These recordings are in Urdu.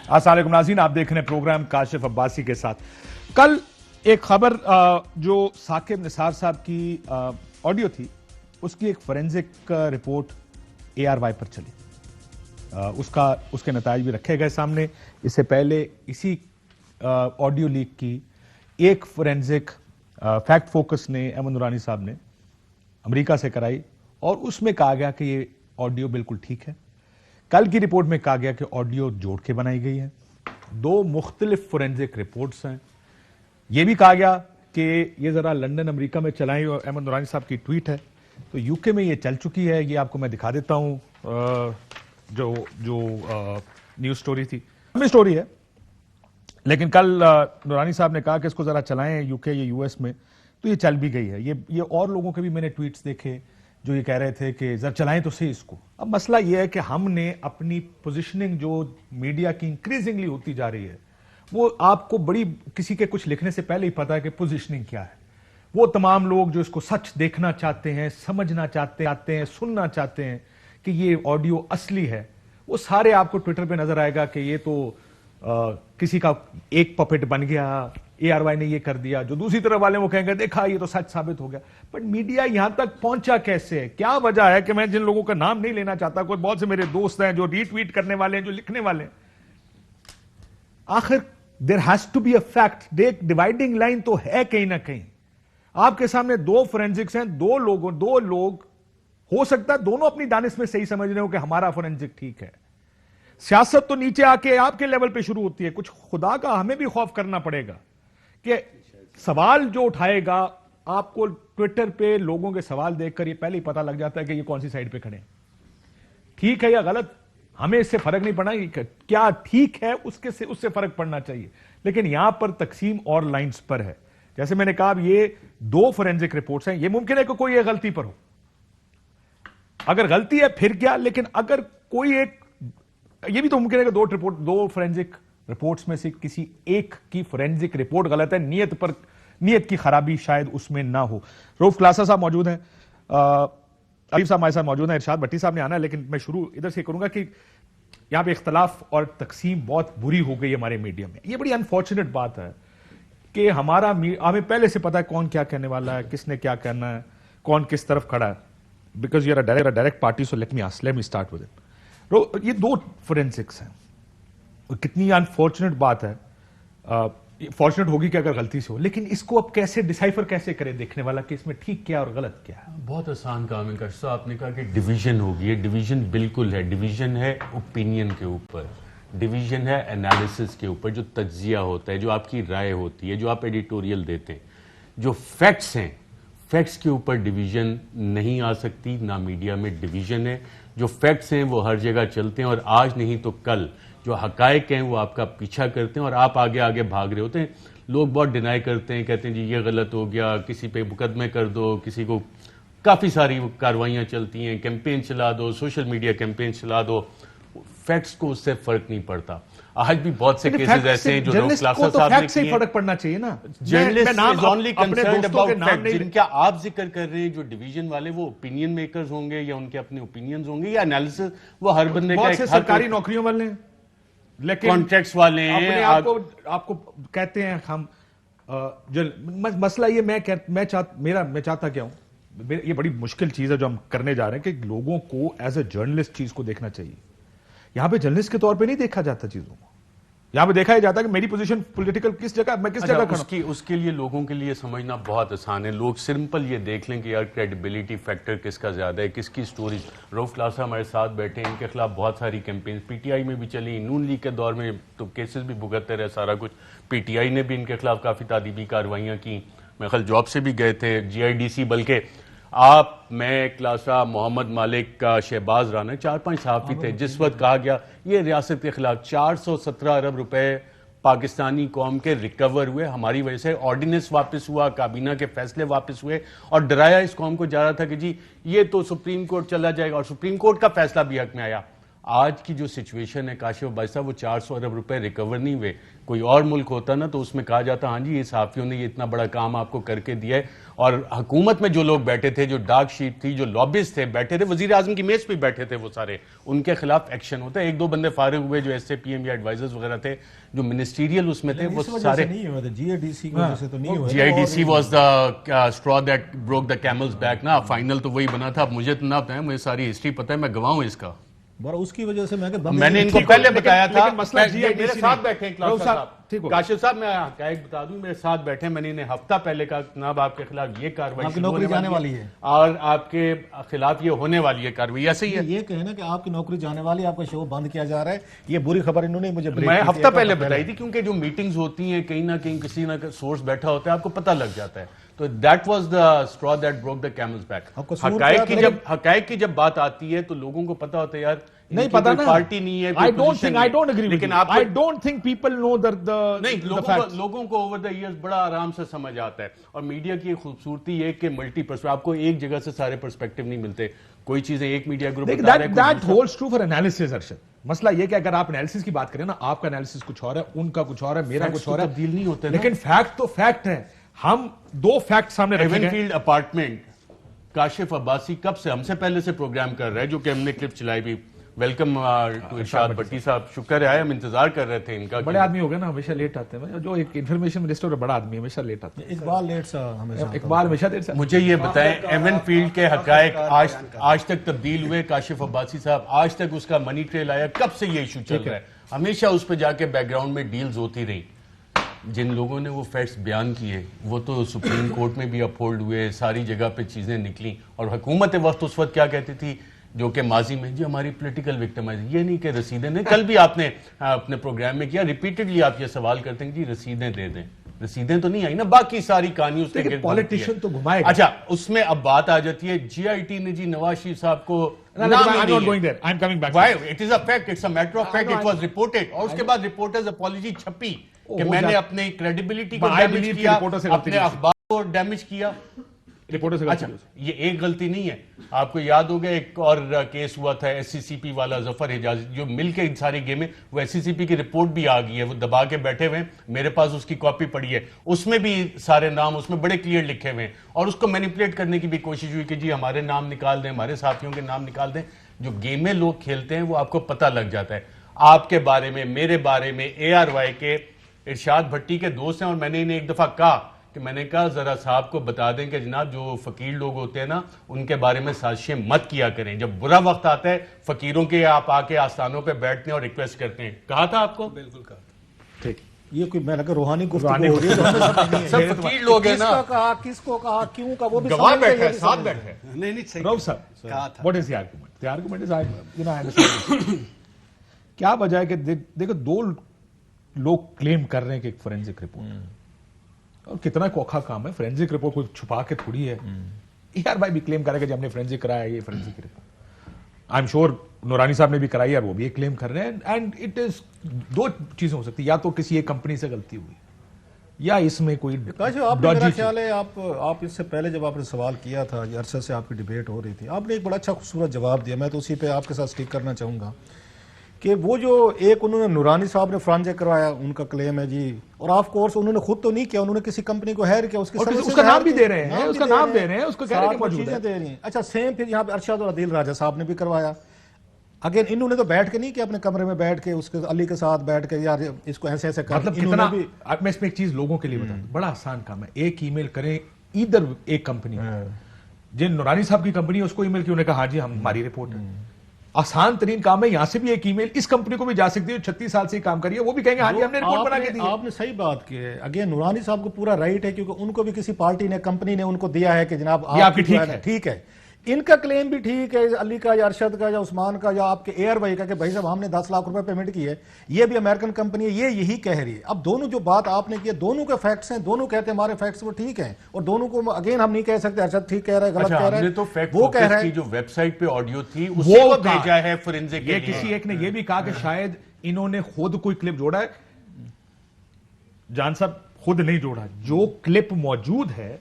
السلام علیکم ناظرین، آپ دیکھ رہے ہیں پروگرام کاشف عباسی کے ساتھ۔ کل ایک خبر جو ثاقب نثار صاحب کی آڈیو تھی، اس کی ایک فورینزک رپورٹ ARY پر چلی، اس کے نتائج بھی رکھے گئے سامنے۔ اس سے پہلے اسی آڈیو لیک کی ایک فورینزک فیکٹ فوکس نے احمد نورانی صاحب نے امریکہ سے کرائی، اور اس میں کہا گیا کہ یہ آڈیو بالکل ٹھیک ہے۔ کل کی رپورٹ میں کہا گیا کہ آڈیو جوڑ کے بنائی گئی ہے، دو مختلف فورینزک رپورٹس ہیں۔ یہ بھی کہا گیا کہ یہ ذرا لندن امریکہ میں چلائیں، اور احمد نورانی صاحب کی ٹویٹ ہے تو UK میں یہ چل چکی ہے۔ یہ آپ کو میں دکھا دیتا ہوں، جو نیوز سٹوری تھی، لمبی سٹوری ہے، لیکن کل نورانی صاحب نے کہا کہ اس کو ذرا چلائیں UK یا US میں، تو یہ چل بھی گئی ہے۔ یہ اور لوگوں کے بھی میں نے ٹویٹس دیکھے جو یہ کہہ رہے تھے کہ ذرا چلائیں تو صحیح اس کو۔ اب مسئلہ یہ ہے کہ ہم نے اپنی پوزیشننگ جو میڈیا کی انکریزنگلی ہوتی جا رہی ہے، وہ آپ کو بڑی کسی کے کچھ لکھنے سے پہلے ہی پتا ہے کہ پوزیشننگ کیا ہے۔ وہ تمام لوگ جو اس کو سچ دیکھنا چاہتے ہیں، سمجھنا چاہتے ہیں، سننا چاہتے ہیں کہ یہ آڈیو اصلی ہے، وہ سارے آپ کو ٹویٹر پہ نظر آئے گا کہ یہ تو کسی کا ایک پپٹ بن گیا، ARY نے یہ کر دیا۔ جو دوسری طرف والے وہ کہیں گے دیکھا یہ تو سچ ثابت ہو گیا۔ بٹ میڈیا یہاں تک پہنچا کیسے ہے؟ کیا وجہ ہے کہ میں جن لوگوں کا نام نہیں لینا چاہتا، کوئی بہت سے میرے دوست ہیں جو ری ٹویٹ کرنے والے ہیں، جو لکھنے والے ہیں، آخر there has to be a fact، ایک ڈیوائڈنگ لائن تو ہے کہیں نہ کہیں۔ آپ کے سامنے دو فورینزکس ہیں، دو لوگ ہو سکتا ہے دونوں اپنی دانش میں صحیح سمجھ رہے ہو کہ ہمارا فورینزک ٹھیک ہے۔ سیاست تو نیچے آ کے آپ کے لیول پہ شروع ہوتی ہے۔ کچھ خدا کا ہمیں بھی خوف کرنا پڑے گا کہ سوال جو اٹھائے گا، آپ کو ٹویٹر پہ لوگوں کے سوال دیکھ کر یہ پہلے ہی پتا لگ جاتا ہے کہ یہ کون سی سائڈ پہ کھڑے ہیں، ٹھیک ہے یا غلط۔ ہمیں اس سے فرق نہیں پڑنا کیا ٹھیک ہے، اس سے فرق پڑنا چاہیے، لیکن یہاں پر تقسیم اور لائنز پر ہے۔ جیسے میں نے کہا، یہ دو فورینزک رپورٹس ہیں، یہ ممکن ہے کہ کوئی ایک غلطی پر ہو، اگر غلطی ہے پھر کیا، لیکن اگر کوئی ایک، یہ بھی تو ممکن ہے کہ دو فورینزک رپورٹس میں سے کسی ایک کی فورینزک رپورٹ غلط ہے، نیت کی خرابی شاید اس میں نہ ہو۔ رؤف کلاسا صاحب موجود ہیں، علیف صاحب ہمارے ساتھ موجود ہیں، ارشاد بھٹی صاحب نے آنا ہے، لیکن میں شروع ادھر سے کروں گا کہ یہاں پہ اختلاف اور تقسیم بہت بری ہو گئی ہمارے میڈیا میں۔ یہ بڑی انفارچونیٹ بات ہے کہ ہمیں پہلے سے پتا ہے کون کیا کہنے والا ہے، کس نے کیا کہنا ہے، کون کس طرف کھڑا ہے، because you are a direct party, so let me start with it. یہ دو فورینسکس ہیں، کتنی انفارچونیٹ بات ہے۔ فارچونیٹ ہوگی کہ اگر غلطی سے ہو، لیکن اس کو اب کیسے ڈیسائفر کیسے کرے دیکھنے والا کہ اس میں ٹھیک کیا اور غلط کیا ہے؟ بہت آسان کام ہے کاشف صاحب، آپ نے کہا کہ ڈیویژن ہوگی، ڈیویژن بالکل ہے۔ ڈیویژن ہے اوپینین کے اوپر، ڈیویژن ہے انالیسس کے اوپر، جو تجزیہ ہوتا ہے، جو آپ کی رائے ہوتی ہے، جو آپ ایڈیٹوریل دیتے ہیں۔ جو فیکٹس ہیں، فیکٹس کے اوپر ڈیویژن نہیں آ سکتی، نہ میڈیا میں ڈیویژن ہے۔ جو فیکٹس ہیں وہ ہر جگہ چلتے ہیں، اور آج نہیں تو کل جو حقائق ہیں وہ آپ کا پیچھا کرتے ہیں، اور آپ آگے آگے بھاگ رہے ہوتے ہیں۔ لوگ بہت ڈینائی کرتے ہیں، کہتے ہیں جی یہ غلط ہو گیا، کسی پہ مقدمے کر دو، کسی کو، کافی ساری کاروائیاں چلتی ہیں، کیمپین چلا دو، سوشل میڈیا کیمپین چلا دو، فیکٹس کو اس سے فرق نہیں پڑتا۔ آج بھی بہت سے کیسز ایسے ہیں جو رؤف کلاسا صاحب نے کیے ہیں۔ فرق پڑنا چاہیے نا، journalist is only concerned about fact. جن کا آپ ذکر کر رہے ہیں جو ڈیویژن والے، وہ اوپینین میکرز ہوں گے، یا ان کے اپنے اوپینینز ہوں گے، یا انالیسس وہ ہر بندے کا بہت سے سرکاری نوکریوں والے ہیں، لیکن کانٹریکٹس والے ہیں، آپ کو کہتے ہیں ہم مسئلہ یہ میں چاہتا کیا ہوں، یہ بڑی مشکل چیز ہے جو ہم کرنے جا رہے ہیں کہ لوگوں کو ایز اے جرنلسٹ چیز کو دیکھنا چاہیے۔ یہاں پہ جرنلسٹ کے طور پہ نہیں دیکھا جاتا چیزوں کو، یہاں پہ دیکھا ہی جاتا ہے کہ میری پوزیشن پولیٹیکل کس جگہ، میں کس جگہ کھڑا ہوں۔ اس کے لیے لوگوں کے لیے سمجھنا بہت آسان ہے۔ لوگ سمپل یہ دیکھ لیں کہ یار کریڈیبلٹی فیکٹر کس کا زیادہ ہے، کس کی سٹوری۔ رؤف کلاسا ہمارے ساتھ بیٹھے ہیں، ان کے خلاف بہت ساری کیمپینز PTI میں بھی چلی، نون لیگ کے دور میں تو کیسز بھی بھگتتے رہے سارا کچھ۔ PTI نے بھی ان کے خلاف کافی تعدیبی کارروائیاں کی، میرے خیال جاب سے بھی گئے تھے، GIDC، بلکہ آپ، میں، کلاسا، محمد مالک کا، شہباز رانا، 4-5 صحافی تھے جس وقت کہا گیا یہ ریاست کے خلاف 417 ارب روپے پاکستانی قوم کے ریکور ہوئے ہماری وجہ سے، آرڈیننس واپس ہوا، کابینہ کے فیصلے واپس ہوئے، اور ڈرایا اس قوم کو جا رہا تھا کہ جی یہ تو سپریم کورٹ چلا جائے گا، اور سپریم کورٹ کا فیصلہ بھی حق میں آیا۔ آج کی جو سچویشن ہے کاشف عباسی صاحب، وہ 400 ارب روپے ریکور نہیں ہوئے. کوئی اور ملک ہوتا نا تو اس میں کہا جاتا ہاں جی یہ صحافیوں نے یہ اتنا بڑا کام آپ کو کر کے دیا ہے. اور حکومت میں جو لوگ بیٹھے تھے، جو ڈارک شیٹ تھی، جو لابسٹ تھے بیٹھے تھے، وزیر اعظم کی میز پہ بیٹھے تھے، وہ سارے ان کے خلاف ایکشن ہوتا ہے. ایک دو بندے فارغ ہوئے جو ایس اے پی ایم یا ایڈوائزرز وغیرہ تھے جو منسٹیریل اس میں تھے، وہ سارے جی آئی ڈی سی کی وجہ سے تو نہیں ہوئے. G I D C was the straw that broke the camel's back نا. فائنل تو وہی بنا تھا. اب مجھے تو نہ پتا ہے، مجھے ساری ہسٹری پتہ ہے، میں گواہ ہوں اس کا. اس کی وجہ سے میں نے ان کو پہلے بتایا تھا. مسئلہ میرے ساتھ بیٹھے کاشف صاحب، میں حقائق بتا دوں، میرے ساتھ بیٹھے. میں نے انہیں ہفتہ پہلے کہا جناب آپ کے خلاف یہ کارروائی نوکری جانے والی ہے اور آپ کے خلاف یہ ہونے والی ہے کارروائی. ایسے ہی ہے. یہ کہنا کہ آپ کی نوکری جانے والی ہے، آپ کا شو بند کیا جا رہا ہے، یہ بری خبر انہوں نے مجھے میں ہفتہ پہلے بتائی تھی. کیونکہ جو میٹنگز ہوتی ہیں کہیں نہ کہیں کسی نہ سورس بیٹھا ہوتا ہے، آپ کو پتہ لگ جاتا ہے. تو that was the straw that broke the camel's back. حقائق کی جب بات آتی ہے تو لوگوں کو پتا ہوتا ہے یار نہیں پتا نا، پارٹی نہیں ہے. I don't agree with you. I don't think people know نہیں، لوگوں کو اوور دا ایئرز بڑا آرام سے سمجھ آتا ہے. اور میڈیا کی خوبصورتی یہ کہ ملٹی پرسپیکٹو، آپ کو ایک جگہ سے سارے پرسپیکٹو نہیں ملتے. کوئی چیزیں ایک میڈیا گروپ بتا رہا ہے. That holds true for analysis, Arshad. مسئلہ یہ کہ اگر آپ انالیسس کی بات کریں نا، آپ کا انالیسس کچھ اور ہے، ان کا کچھ اور ہے، میرا کچھ اور ہے، تبدیل نہیں ہوتے. لیکن فیکٹ تو فیکٹ ہے. ہم دو فیکٹ سامنے رکھیں گے. Even field apartment, Kashif Abbasi کب سے ہم سے پہلے سے پروگرام کر رہا ہے، جو کہ ہم نے کلپ چلائی بھی. ویلکم ٹو ارشاد بھٹی صاحب، شکر ہے ہم انتظار کر رہے تھے ان کا. بڑے آدمی ہو گئے نا، ہمیشہ لیٹ آتے ہیں. جو ایک انفارمیشن منسٹر بڑا آدمی ہمیشہ لیٹ آتے ہیں. اقبال لیٹ سا اقبال ہمیشہ دیر سے. مجھے یہ بتائیں ایون فیلڈ کے حقائق آج تک تبدیل ہوئے؟ کاشف عباسی صاحب آج تک اس کا منی ٹریل آیا؟ کب سے یہ ایشو چل رہا ہے؟ ہمیشہ اس پہ جا کے بیک گراؤنڈ میں ڈیلز ہوتی رہی. جن لوگوں نے وہ فیکٹس بیان کیے وہ تو سپریم کورٹ میں بھی اپہولڈ ہوئے، ساری جگہ پہ چیزیں نکلیں. اور حکومت وقت اس وقت کیا کہتی تھی، جو کہ ماضی میں جی ہماری پولیٹیکل وکٹمائز، یہ نہیں کہ رسیدیں نہیں. کل بھی آپ نے اپنے پروگرام میں کیا، ریپیٹڈلی آپ یہ سوال کرتے ہیں جی رسیدیں دے دیں. رسیدیں تو نہیں آئی نا، باقی ساری کہانی اس کے پالیٹیشین تو گھمائے گا. اچھا، اس میں اب بات آ جاتی ہے جی آئی ٹی نے جی نواز شریف صاحب کو I'm not going there. I'm coming back. Why? It is a fact. It's a matter of fact. It was reported. اور اس کے بعد ریپورٹرز اپالوجی چھپی کہ میں نے اپنی کریڈیبلٹی کو ڈیمیج کیا، اپنے اخبار کو ڈیمیج کیا. اچھا، یہ ایک غلطی نہیں ہے. آپ کو یاد ہوگا ایک اور کیس ہوا تھا ایس سی سی پی والا، ظفر حجازی، جو مل کے ان ساری گیمیں، وہ ایس سی سی پی کی رپورٹ بھی آ گئی ہے، وہ دبا کے بیٹھے ہوئے ہیں. میرے پاس اس کی کاپی پڑی ہے. اس میں بھی سارے نام اس میں بڑے کلیئر لکھے ہوئے ہیں. اور اس کو مینیپولیٹ کرنے کی بھی کوشش ہوئی کہ جی ہمارے نام نکال دیں، ہمارے ساتھیوں کے نام نکال دیں. جو گیمیں لوگ کھیلتے ہیں وہ آپ کو پتہ لگ جاتا ہے. آپ کے بارے میں، میرے بارے میں، اے آر وائی کے ارشاد بھٹی کے دوست ہیں. اور میں نے انہیں ایک دفعہ کہا کہ میں نے کہا ذرا صاحب کو بتا دیں کہ جناب جو فقیر لوگ ہوتے ہیں نا ان کے بارے میں سازشیں مت کیا کریں. جب برا وقت آتا ہے فقیروں کے آپ آ کے آستانوں پہ بیٹھتے ہیں اور ریکویسٹ کرتے ہیں. کہا تھا آپ کو؟ بالکل کہا. ٹھیک. یہ کوئی میں لگا روحانی گفتگو ہو رہی ہے. سب فقیر لوگ ہیں نا. کس کا کہا، کس کو کہا، کیوں کا، وہ بھی گواہ بیٹھے ہیں، ساتھ بیٹھے ہیں. نہیں صحیح روف صاحب، what is the argument? The argument is, I understand. کیا وجہ ہے کہ دیکھو دو لوگ کلیم کر رہے ہیں کہ ایک فورینزک رپورٹ، اور کتنا کوکھا کام ہے. فورینزک رپورٹ کوئی چھپا کے تھوڑی ہے. یار بھائی بھی کلیم کرے کہ جب ہم نے فورینزک کرایا یہ forensic report. I am sure نورانی صاحب نے بھی کرائی ہے اور وہ بھی کلیم کر رہے ہیں. اینڈ اٹ از دو چیزیں ہو سکتی ہیں، یا تو کسی ایک کمپنی سے غلطی ہوئی یا اس میں کوئی میرا خیال ہے. آپ اس سے پہلے جب آپ نے سوال کیا تھا، عرصے سے آپ کی ڈیبیٹ ہو رہی تھی، آپ نے ایک بڑا اچھا خوبصورت جواب دیا. میں تو اسی پہ آپ کے ساتھ اسٹک کرنا چاہوں گا کہ وہ جو ایک انہوں نے نورانی صاحب نے فرانزک کروایا، ان کا کلیم ہے جی، اور آف کورس انہوں نے خود تو نہیں کیا، انہوں نے کسی کمپنی کو ہائر کیا، اس کا نام بھی دے رہے ہیں، اس کا نام دے رہے ہیں، اس کو کہہ رہے ہیں کہ موجود ہے. دے رہی ہیں. اچھا، سیم پھر یہاں پہ ارشاد اور عدیل راجہ صاحب نے بھی کروایا. اگین انہوں نے تو بیٹھ کے نہیں کیا، اپنے کمرے میں بیٹھ کے اس کے علی کے ساتھ بیٹھ کے یار اس کو ایسے ایسے کر. مطلب کتنا، میں اس میں ایک چیز لوگوں کے لیے بتا دوں، بڑا آسان کام ہے. ایک ای میل کریں ادھر ایک کمپنی، جن نورانی صاحب کی کمپنی ہے اس کو ای میل کی، انہوں نے کہا ہاں جی ہماری رپورٹ ہے. آسان ترین کام ہے. یہاں سے بھی ایک ای میل اس کمپنی کو بھی جا سکتی ہے، 36 سال سے ہی کام کری ہے، وہ بھی کہیں گے ہاں جی ہم نے رپورٹ بنا کے دی. آپ نے صحیح بات کی ہے. اگین نورانی صاحب کو پورا رائٹ ہے، کیونکہ ان کو بھی کسی پارٹی نے، کمپنی نے ان کو دیا ہے کہ جناب آپ کی ٹھیک ہے. ان کا کلیم بھی ٹھیک ہے، علی کا یا ارشد کا یا عثمان کا یا آپ کے اے آر وائی کا، کہ بھائی صاحب ہم نے 10 لاکھ روپے پیمنٹ کی ہے، یہ بھی امریکن کمپنی ہے، یہ یہی کہہ رہی ہے. اب دونوں جو بات آپ نے کی، دونوں کے فیکٹس ہیں، دونوں کہتے ہیں ہمارے فیکٹس وہ ٹھیک ہیں، اور دونوں کو اگین ہم نہیں کہہ سکتے ارشد ٹھیک کہہ رہا ہے غلط کہہ رہا ہے. وہ کہہ رہا ہے جو ویب سائٹ پہ آڈیو تھی اسی کو بھیجا ہے فورینزک. یہ کسی ایک نے یہ بھی کہا کہ شاید انہوں نے خود کوئی کلپ جوڑا ہے. جان صاحب خود نہیں جوڑا، جو کلپ موجود ہے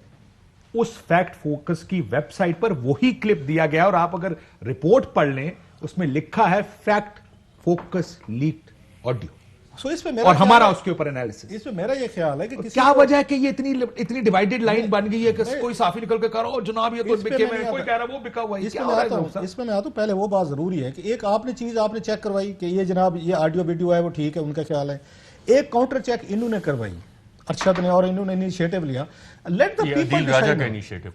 اس فیکٹ فوکس کی ویب سائٹ پر وہی کلپ دیا گیا. اور آپ اگر رپورٹ پڑھ لیں اس میں لکھا ہے فیکٹ فوکس لیکڈ آڈیو, سو اس پہ میرا اور ہمارا اس کے اوپر انالیسس. اس پہ میرا یہ خیال ہے کہ کیا وجہ ہے کہ یہ اتنی ڈیوائیڈڈ لائن بن گئی ہے کہ کوئی صافی نکل کے کرو جناب یہ تو بکے میں, کوئی کہہ رہا وہ بکا ہوا ہے. اس پہ میں آتا ہوں. پہلے وہ بات ضروری ہے کہ ایک آپ نے چیز آپ نے چیک کروائی کہ یہ جناب یہ آڈیو ویڈیو ہے وہ ٹھیک ہے, ان کا خیال ہے. ایک کاؤنٹر چیک انہوں نے کروائی ارشد نے, اور انہوں نے انیشیٹو لیا. لیٹ دا پیپل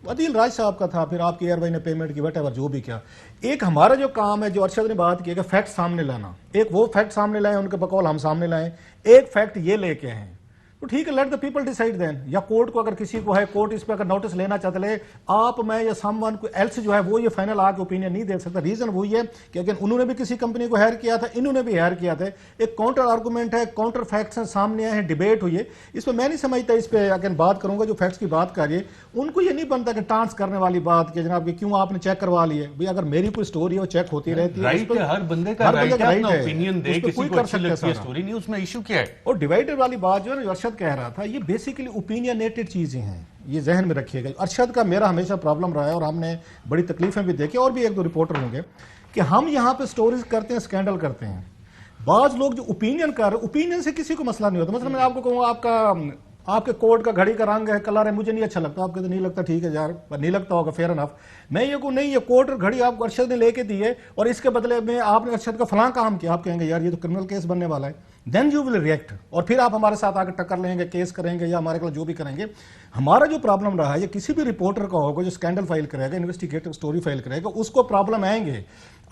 عدیل راج صاحب کا تھا, پھر آپ کی ایئر وائی نے پیمنٹ کی, وٹ ایور جو بھی کیا. ایک ہمارا جو کام ہے جو ارشد نے بات کی کہ فیکٹ سامنے لانا, ایک وہ فیکٹ سامنے لائیں ان کے بقول ہم سامنے لائیں, ایک فیکٹ یہ لے کے ہیں تو ٹھیک ہے, لیٹ دا پیپل ڈیسائیڈ دین. یا کورٹ کو اگر کسی کو ہے, کورٹ اس پہ اگر نوٹس لینا چاہتے لے, آپ میں یا سم ون کو ایلس جو ہے وہ یہ فائنل آ کے اوپینین نہیں دے سکتا. ریزن وہی ہے کہ اگر انہوں نے بھی کسی کمپنی کو ہائر کیا تھا, انہوں نے بھی ہائر کیا تھا, ایک کاؤنٹر آرگومنٹ ہے, کاؤنٹر فیکٹس ہیں سامنے آئے ہیں, ڈیبیٹ ہوئی ہے. اس پہ میں نہیں سمجھتا, اس پہ اگر بات کروں گا جو فیکٹس کی بات کریے ان کو یہ نہیں بنتا کہ ٹانس کرنے والی بات کہ جناب کہ کیوں آپ نے چیک کروا لی ہے. بھئی اگر میری کوئی سٹوری ہے وہ چیک ہوتی رہتی ہے, ہر بندے کا رائٹ ہے اپنا اوپینین دے, کسی کو اچھی لگتی ہے سٹوری نہیں, اس میں ایشو کیا ہے. اور ڈیوائیڈر والی بات جو ہے نا ارشد کہہ رہا تھا, یہ بیسیکلی اوپینینیٹڈ چیزیں ہیں, یہ ذہن میں رکھیے گا. ارشد کا میرا ہمیشہ پرابلم رہا ہے اور ہم نے بڑی تکلیفیں بھی دیکھی, اور بھی ایک دو رپورٹر ہوں گے, کہ ہم یہاں پہ سٹوریز کرتے ہیں, سکینڈل کرتے ہیں. بعض لوگ جو اوپینین کر رہے ہیں, اوپینین سے کسی کو مسئلہ نہیں ہوتا. مثلا میں آپ کو کہوں آپ کے کوٹ کا گھڑی کا رنگ ہے, کلر ہے, مجھے نہیں اچھا لگتا, آپ کہتے نہیں لگتا, ٹھیک ہے یار نہیں لگتا ہوگا, فیئر انف. میں یہ کہوں نہیں, یہ کوٹ اور گھڑی آپ کو ارشد نے لے کے دی ہے اور اس کے بدلے میں آپ نے ارشد کا فلاں کام کیا, آپ کہیں گے یار یہ تو کرمنل کیس بننے والا ہے. دین یو ول ریئیکٹ, اور پھر آپ ہمارے ساتھ آ کے ٹکر لیں گے, کیس کریں گے یا ہمارے خلاف جو بھی کریں گے. ہمارا جو پرابلم رہا ہے, یہ کسی بھی رپورٹر کا ہوگا جو اسکینڈل فائل کرے گا, انویسٹیگیٹو سٹوری فائل کرے گا, اس کو پرابلم آئیں گے.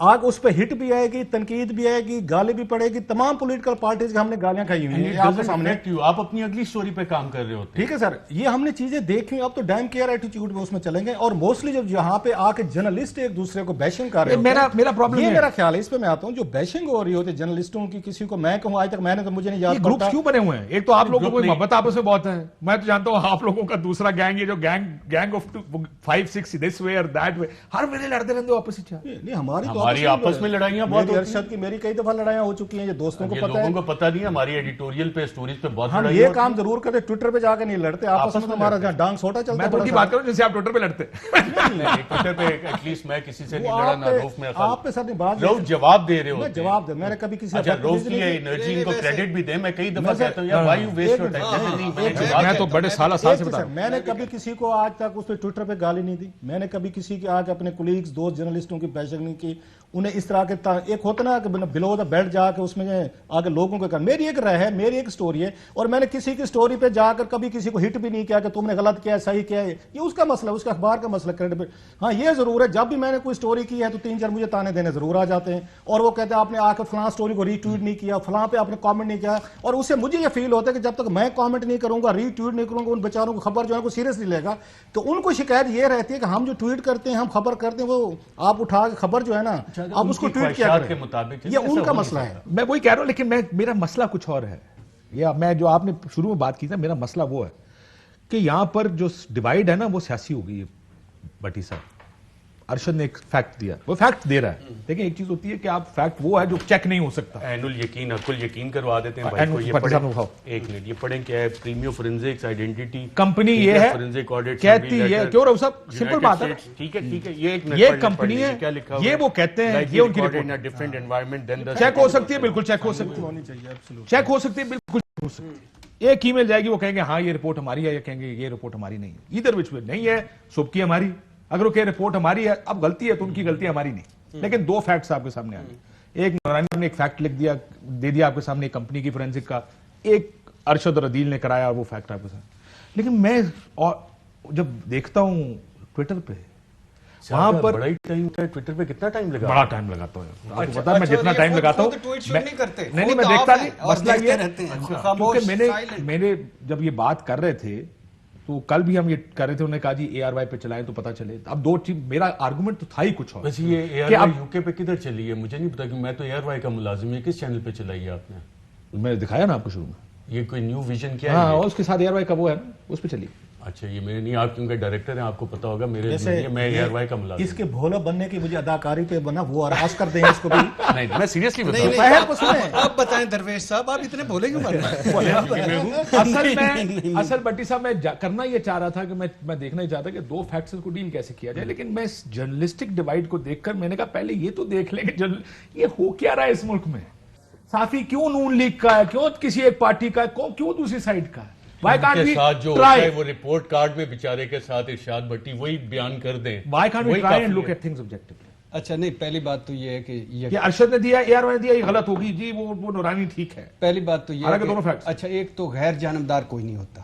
آگ اس پہ ہٹ بھی آئے گی, تنقید بھی آئے گی, گالی بھی پڑے گی. تمام پولیٹیکل پارٹیز کے ہم نے گالیاں کھائی ہوئی ہیں آپ کے سامنے. آپ اپنی اگلی سٹوری پہ کام کر رہے ہوتے ہیں, ٹھیک ہے سر, یہ ہم نے چیزیں دیکھی. اب تو ڈیم کیئر ایٹیٹیوڈ میں اس میں چلیں گے, اور موسٹلی جب یہاں پہ آ کے جرنلسٹ ایک دوسرے کو بیشنگ کر رہے ہوتے ہیں, میرا پرابلم یہ میرا خیال ہے. اس پہ میں آتا ہوں, جو بیشنگ ہو رہی ہوتی ہے جرنلسٹوں کی, کسی کو میں کہوں آج تک میں نے تو مجھے نہیں یاد گروپس کیوں بنے ہوئے ہیں. ایک تو آپ لوگوں کو محبت آپس میں بہت ہے, میں تو جانتا ہوں آپ لوگوں کا دوسرا گینگ, یہ جو گینگ آف 5-6 دس وے اور دیٹ وے, ہر ویلے لڑتے رہتے ہو آپس ہی. نہیں ہماری آپس میں لڑائیاں بہت ارشد کی میری کئی دفعہ لڑائیاں ہو چکی ہیں, یہ دوستوں کو پتہ ہے, لوگوں کو پتہ نہیں ہے. ہماری ایڈیٹوریل پہ سٹوریز پہ بہت ہم یہ کام ضرور کرتے, ٹویٹر پہ جا کے نہیں لڑتے آپس میں, ہمارا جہاں ڈانگ سوٹا چلتا ہے. میں تو کی بات کروں جیسے آپ ٹویٹر پہ لڑتے ٹویٹر پہ ایٹ لیسٹ میں کسی سے نہیں لڑا, نہ روف میں. آپ پہ سر نہیں بات, روف جواب دے رہے ہوتے, جواب دے. میں نے کبھی کسی اچھا روف کی انرجی ان کو کریڈٹ بھی دیں. میں کئی دفعہ کہتا ہوں یار why you waste your time. میں تو بڑے سالہ سال سے بتا, میں نے کبھی کسی کو آج تک اس پہ ٹویٹر پہ گالی نہیں دی. میں نے کبھی کسی کے آگے اپنے کولیگز دوست جرنلسٹوں کی بیشنگ نہیں کی. انہیں اس طرح کے ایک ہوتا نا کہ بلو دا بیڈ جا کے اس میں آگے لوگوں کے کر. میری ایک رائے ہے, میری ایک سٹوری ہے, اور میں نے کسی کی سٹوری پہ جا کر کبھی کسی کو ہٹ بھی نہیں کیا کہ تم نے غلط کیا ہے, صحیح کیا ہے. یہ اس کا مسئلہ, اس کا اخبار کا مسئلہ. ہاں یہ ضرور ہے, جب بھی میں نے کوئی سٹوری کی ہے تو 3-4 مجھے تانے دینے ضرور آ جاتے ہیں, اور وہ کہتے ہیں آپ نے آ کر فلاں سٹوری کو ری ٹویٹ نہیں کیا, فلاں پہ آپ نے کامنٹ نہیں کیا. اور اسے مجھے یہ فیل ہوتا ہے کہ جب تک میں کامنٹ نہیں کروں گا, ری ٹویٹ نہیں کروں گا, ان بیچاروں کو خبر جو ہے کو سیریس نہیں لے گا. تو ان کو شکایت یہ رہتی ہے کہ ہم جو ٹویٹ کرتے ہیں, ہم خبر کرتے ہیں, وہ آپ اٹھا کے خبر جو ہے نا آپ اس کو ٹویٹ کیا کے مطابق, یہ ان کا مسئلہ ہے. میں وہی کہہ رہا ہوں, لیکن میرا مسئلہ کچھ اور ہے. یا میں جو آپ نے شروع میں بات کی تھا, میرا مسئلہ وہ ہے کہ یہاں پر جو ڈیوائیڈ ہے نا وہ سیاسی ہو گئی ہے. بٹی صاحب, ارشد نے ایک فیکٹ دیا, وہ فیکٹ دے رہا ہے. دیکھیں ایک چیز ہوتی ہے کہ آپ فیکٹ وہ ہے جو چیک نہیں ہو سکتا. عین الیقین حق الیقین کروا دیتے ہیں بھائی کو. یہ پڑھیں, ایک منٹ, یہ پڑھیں کیا ہے, پریمیو فورینزکس آئیڈینٹی کمپنی یہ ہے کہتی ہے, کیوں رہو صاحب, سمپل بات ہے. ٹھیک ہے ٹھیک ہے, یہ کمپنی ہے, یہ وہ کہتے ہیں, یہ ان کی رپورٹ. ڈفرنٹ انوائرمنٹ دین چیک ہو سکتی ہے, بالکل چیک ہو سکتی ہے, چیک ہو سکتی ہے, بالکل ہو سکتی ہے. ایک ای میل جائے گی, وہ کہیں گے ہاں یہ رپورٹ ہماری ہے, یا کہیں گے یہ رپورٹ ہماری نہیں ہے. ادھر وچ نہیں ہے, صبح کی ہماری. اگر وہ کہ رپورٹ ہماری ہے, اب غلطی ہے تو ان کی غلطی ہماری نہیں. لیکن دو فیکٹس آپ کے سامنے آ گئے. ایک نورانی نے ایک فیکٹ لکھ دیا, دے دیا آپ کے سامنے کمپنی کی فورینسک کا, ایک ارشد اور عدیل نے کرایا, وہ فیکٹ آپ کے سامنے. لیکن میں جب دیکھتا ہوں ٹویٹر پہ, وہاں پر بڑا ٹائم ہوتا ہے. ٹویٹر پہ کتنا ٹائم لگا, بڑا ٹائم لگاتا ہوں. آپ کو پتا ہے میں جتنا ٹائم لگاتا ہوں, نہیں میں دیکھتا نہیں. مسئلہ یہ ہے کیونکہ میں نے جب یہ بات کر رہے تھے تو کل بھی ہم یہ کر رہے تھے, انہوں نے کہا جی اے آر وائی پہ چلائیں تو پتہ چلے. اب دو چیز, میرا آرگومنٹ تو تھا ہی کچھ اور. ویسے یہ اے آر وائی یوکے پہ کدھر چلی ہے مجھے نہیں پتا, کہ میں تو اے آر وائی کا ملازم ہے. کس چینل پہ چلائی ہے آپ نے؟ میں نے دکھایا نا آپ کو شروع میں. یہ کوئی نیو ویژن کیا ہے؟ ہاں, اور اس کے ساتھ اے آر وائی کا وہ ہے, اس پہ چلی. اچھا یہ میں نہیں, آپ کیونکہ ڈائریکٹر ہیں آپ کو پتا ہوگا, میرے جیسے میں اے آر وائی کا ملازم. اس کے بھولا بننے کی مجھے اداکاری پہ بنا وہ آراز کر دیں اس کو بھی. نہیں میں سیریسلی بتا نہیں رہا نہیں, آپ بتائیں درویش صاحب, آپ اتنے بھولے کیوں اصل بٹی صاحب میں کرنا یہ چاہ رہا تھا کہ میں دیکھنا ہی چاہتا کہ دو فیکٹس کو ڈیل کیسے کیا جائے, لیکن میں اس جرنلسٹک ڈیوائڈ کو دیکھ کر میں نے کہا پہلے یہ تو دیکھ لیں کہ یہ ہو کیا رہا ہے اس ملک میں. صافی کیوں نون لیگ کا ہے, کیوں کسی ایک پارٹی کا ہے, کیوں دوسری سائڈ کا ہے. ان کے ساتھ جو ہوتا ہے وہ رپورٹ کارڈ میں بیچارے کے ساتھ ارشاد بھٹی وہی بیان کر دیں. Why can't we try and look at things objectively? اچھا نہیں, پہلی بات تو یہ ہے کہ یہ ارشد نے دیا, اے آر وائی نے دیا, یہ غلط ہوگی جی, وہ نورانی ٹھیک ہے. پہلی بات تو یہ ہے دونوں کہ اچھا ایک تو غیر جانبدار کوئی نہیں ہوتا.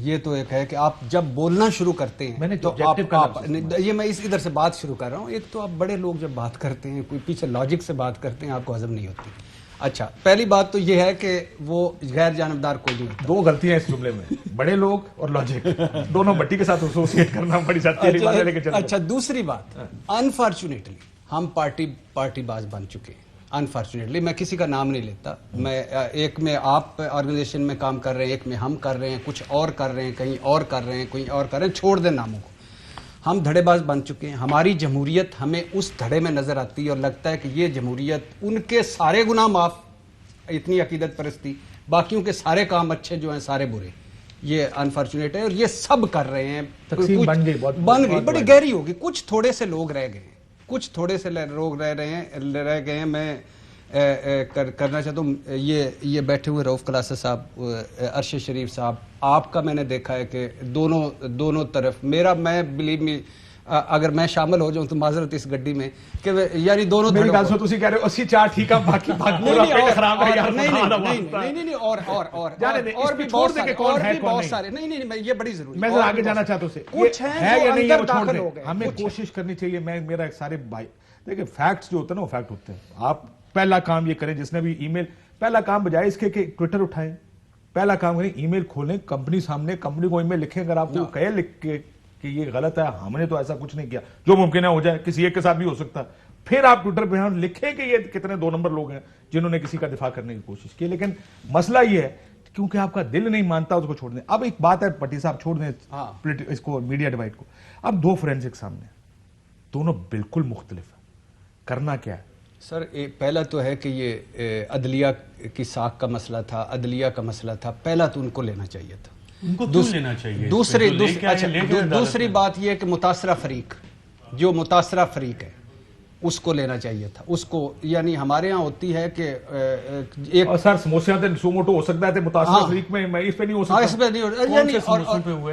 یہ تو ایک ہے کہ آپ جب بولنا شروع کرتے ہیں تو آپ یہ میں اس ادھر سے بات شروع کر رہا ہوں. ایک تو آپ بڑے لوگ جب بات کرتے ہیں کوئی پیچھے لاجک سے بات کرتے ہیں آپ کو ہضم نہیں ہوتی. اچھا پہلی بات تو یہ ہے کہ وہ غیر جانبدار کوئی نہیں ہوتا. دو غلطیاں اس جملے میں, بڑے لوگ اور لاجک دونوں بٹی کے ساتھ ایسوسیٹ کرنا بڑی ساتھ. اچھا دوسری بات, انفارچونیٹلی ہم پارٹی باز بن چکے ہیں. انفارچونیٹلی میں کسی کا نام نہیں لیتا, میں ایک میں آپ آرگنائزیشن میں کام کر رہے ہیں, ایک میں ہم کر رہے ہیں, کچھ اور کر رہے ہیں, کہیں اور کر رہے ہیں, کہیں اور کر رہے ہیں, چھوڑ دیں ناموں کو. ہم دھڑے باز بن چکے ہیں. ہماری جمہوریت ہمیں اس دھڑے میں نظر آتی ہے اور لگتا ہے کہ یہ جمہوریت ان کے سارے گناہ معاف, اتنی عقیدت پرستی, باقیوں کے سارے کام اچھے جو ہیں سارے برے. یہ انفارچونیٹ ہے اور یہ سب کر رہے ہیں. بن گئی, بڑی گہری ہوگی. کچھ تھوڑے سے لوگ رہ گئے ہیں, کچھ تھوڑے سے لوگ رہ گئے ہیں. میں کرنا چاہتا ہوں یہ بیٹھے ہوئے رؤف کلاسہ صاحب, ارشد شریف صاحب, آپ کا میں نے دیکھا ہے کہ دونوں طرف میں بلیو می اگر میں شامل ہو جاؤں تو معذرت اس گڈی میں کہ یعنی دونوں میری گل سو تسی کہہ رہے ہو 80 ٹھیک ہے باقی پورا پیٹ خراب ہے یار. نہیں اور بھی بہت سارے نہیں میں یہ بڑی ضروری میں آگے جانا چاہتا ہوں. کچھ ہیں جو اندر داخل ہو گئے. ہمیں کوشش کرنی چاہیے, میرا ایک سارے بھائی دیکھیں فیکٹس جو ہوتے ہیں نا وہ فیکٹ ہوتے ہیں. آپ پہلا کام یہ کریں, جس نے بھی ای میل, پہلا کام بجائے اس کے کہ ٹویٹر اٹھائیں, پہلا کام کریں ای میل کھولیں, کمپنی سامنے, کمپنی کو ای میل لکھیں. اگر آپ کو کہے لکھ کے کہ یہ غلط ہے, ہم نے تو ایسا کچھ نہیں کیا, جو ممکن ہے ہو جائے, کسی ایک کے ساتھ بھی ہو سکتا ہے, پھر آپ ٹویٹر پہ لکھیں کہ یہ کتنے 2 نمبر لوگ ہیں جنہوں نے کسی کا دفاع کرنے کی کوشش کی. لیکن مسئلہ یہ ہے کیونکہ آپ کا دل نہیں مانتا اس کو چھوڑ دیں. اب ایک بات ہے پٹی صاحب, چھوڑ دیں اس کو میڈیا ڈیوائڈ کو. اب 2 فورینسک سامنے, دونوں بالکل مختلف ہیں, کرنا کیا ہے؟ سر پہلا تو ہے کہ یہ عدلیہ کی ساکھ کا مسئلہ تھا, عدلیہ کا مسئلہ تھا, پہلا تو ان کو لینا چاہیے تھا. ان کو کیوں لینا چاہیے؟ دوسری بات یہ کہ متاثرہ فریق ہے اس کو لینا چاہیے تھا. اس کو یعنی ہمارے ہاں ہوتی ہے کہ ایک سر سموسیاں تے سوموٹو ہو سکتا ہے متاثرہ فریق میں اس پہ نہیں ہو سکتا. اس پہ نہیں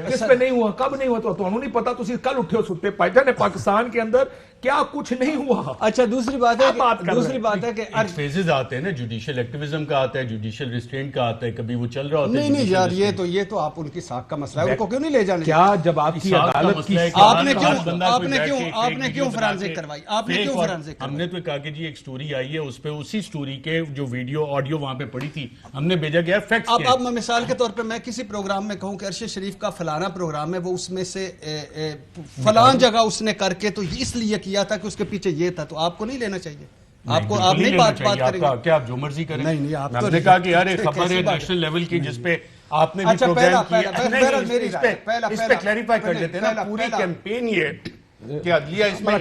اس پہ نہیں ہوا, کب نہیں ہوا تو انہوں نہیں پتا, تسی کل اٹھے ہو ستے پاکستان پاکستان کے اندر کیا کچھ نہیں ہوا. اچھا دوسری بات ہے کہ فیزز آتے ہیں نا, جوڈیشل ایکٹیویزم کا آتا ہے, جوڈیشل ریسٹرینٹ کا آتا ہے, کبھی وہ چل رہا ہوتا ہے. نہیں یار یہ تو آپ ان کی ساکھ کا مسئلہ ہے, ان کو کیوں نہیں لے جانے. کیا جب آپ کی عدالت کی آپ نے کیوں فرانزک کروائی, آپ نے کیوں فرانزک کروائی؟ ہم نے تو کہا کہ جی ایک سٹوری آئی ہے, اس پہ اسی سٹوری کے جو ویڈیو آڈیو وہاں پہ پڑی تھی ہم نے بھیجا گیا فیکٹس. اب مثال کے طور پہ میں کسی پروگرام میں کہوں کہ ارشد شریف کا فلانا پروگرام ہے, وہ اس میں سے فلان جگہ اس نے کر کے تو اس لیے کیا تھا کہ اس کے پیچھے یہ تھا, تو آپ کو نہیں لینا چاہیے. آپ نہیں بات کریں گے کیا آپ جو مرضی کریں. نہیں آپ ہم نے کہا کہ یار ایک خبر ہے نیشنل لیول کی جس پہ آپ نے بھی پروگرام کیا, اس پہ کلیریفائی کر دیتے ہیں نا. پوری کیمپین یہ کہ عدلیہ اس میں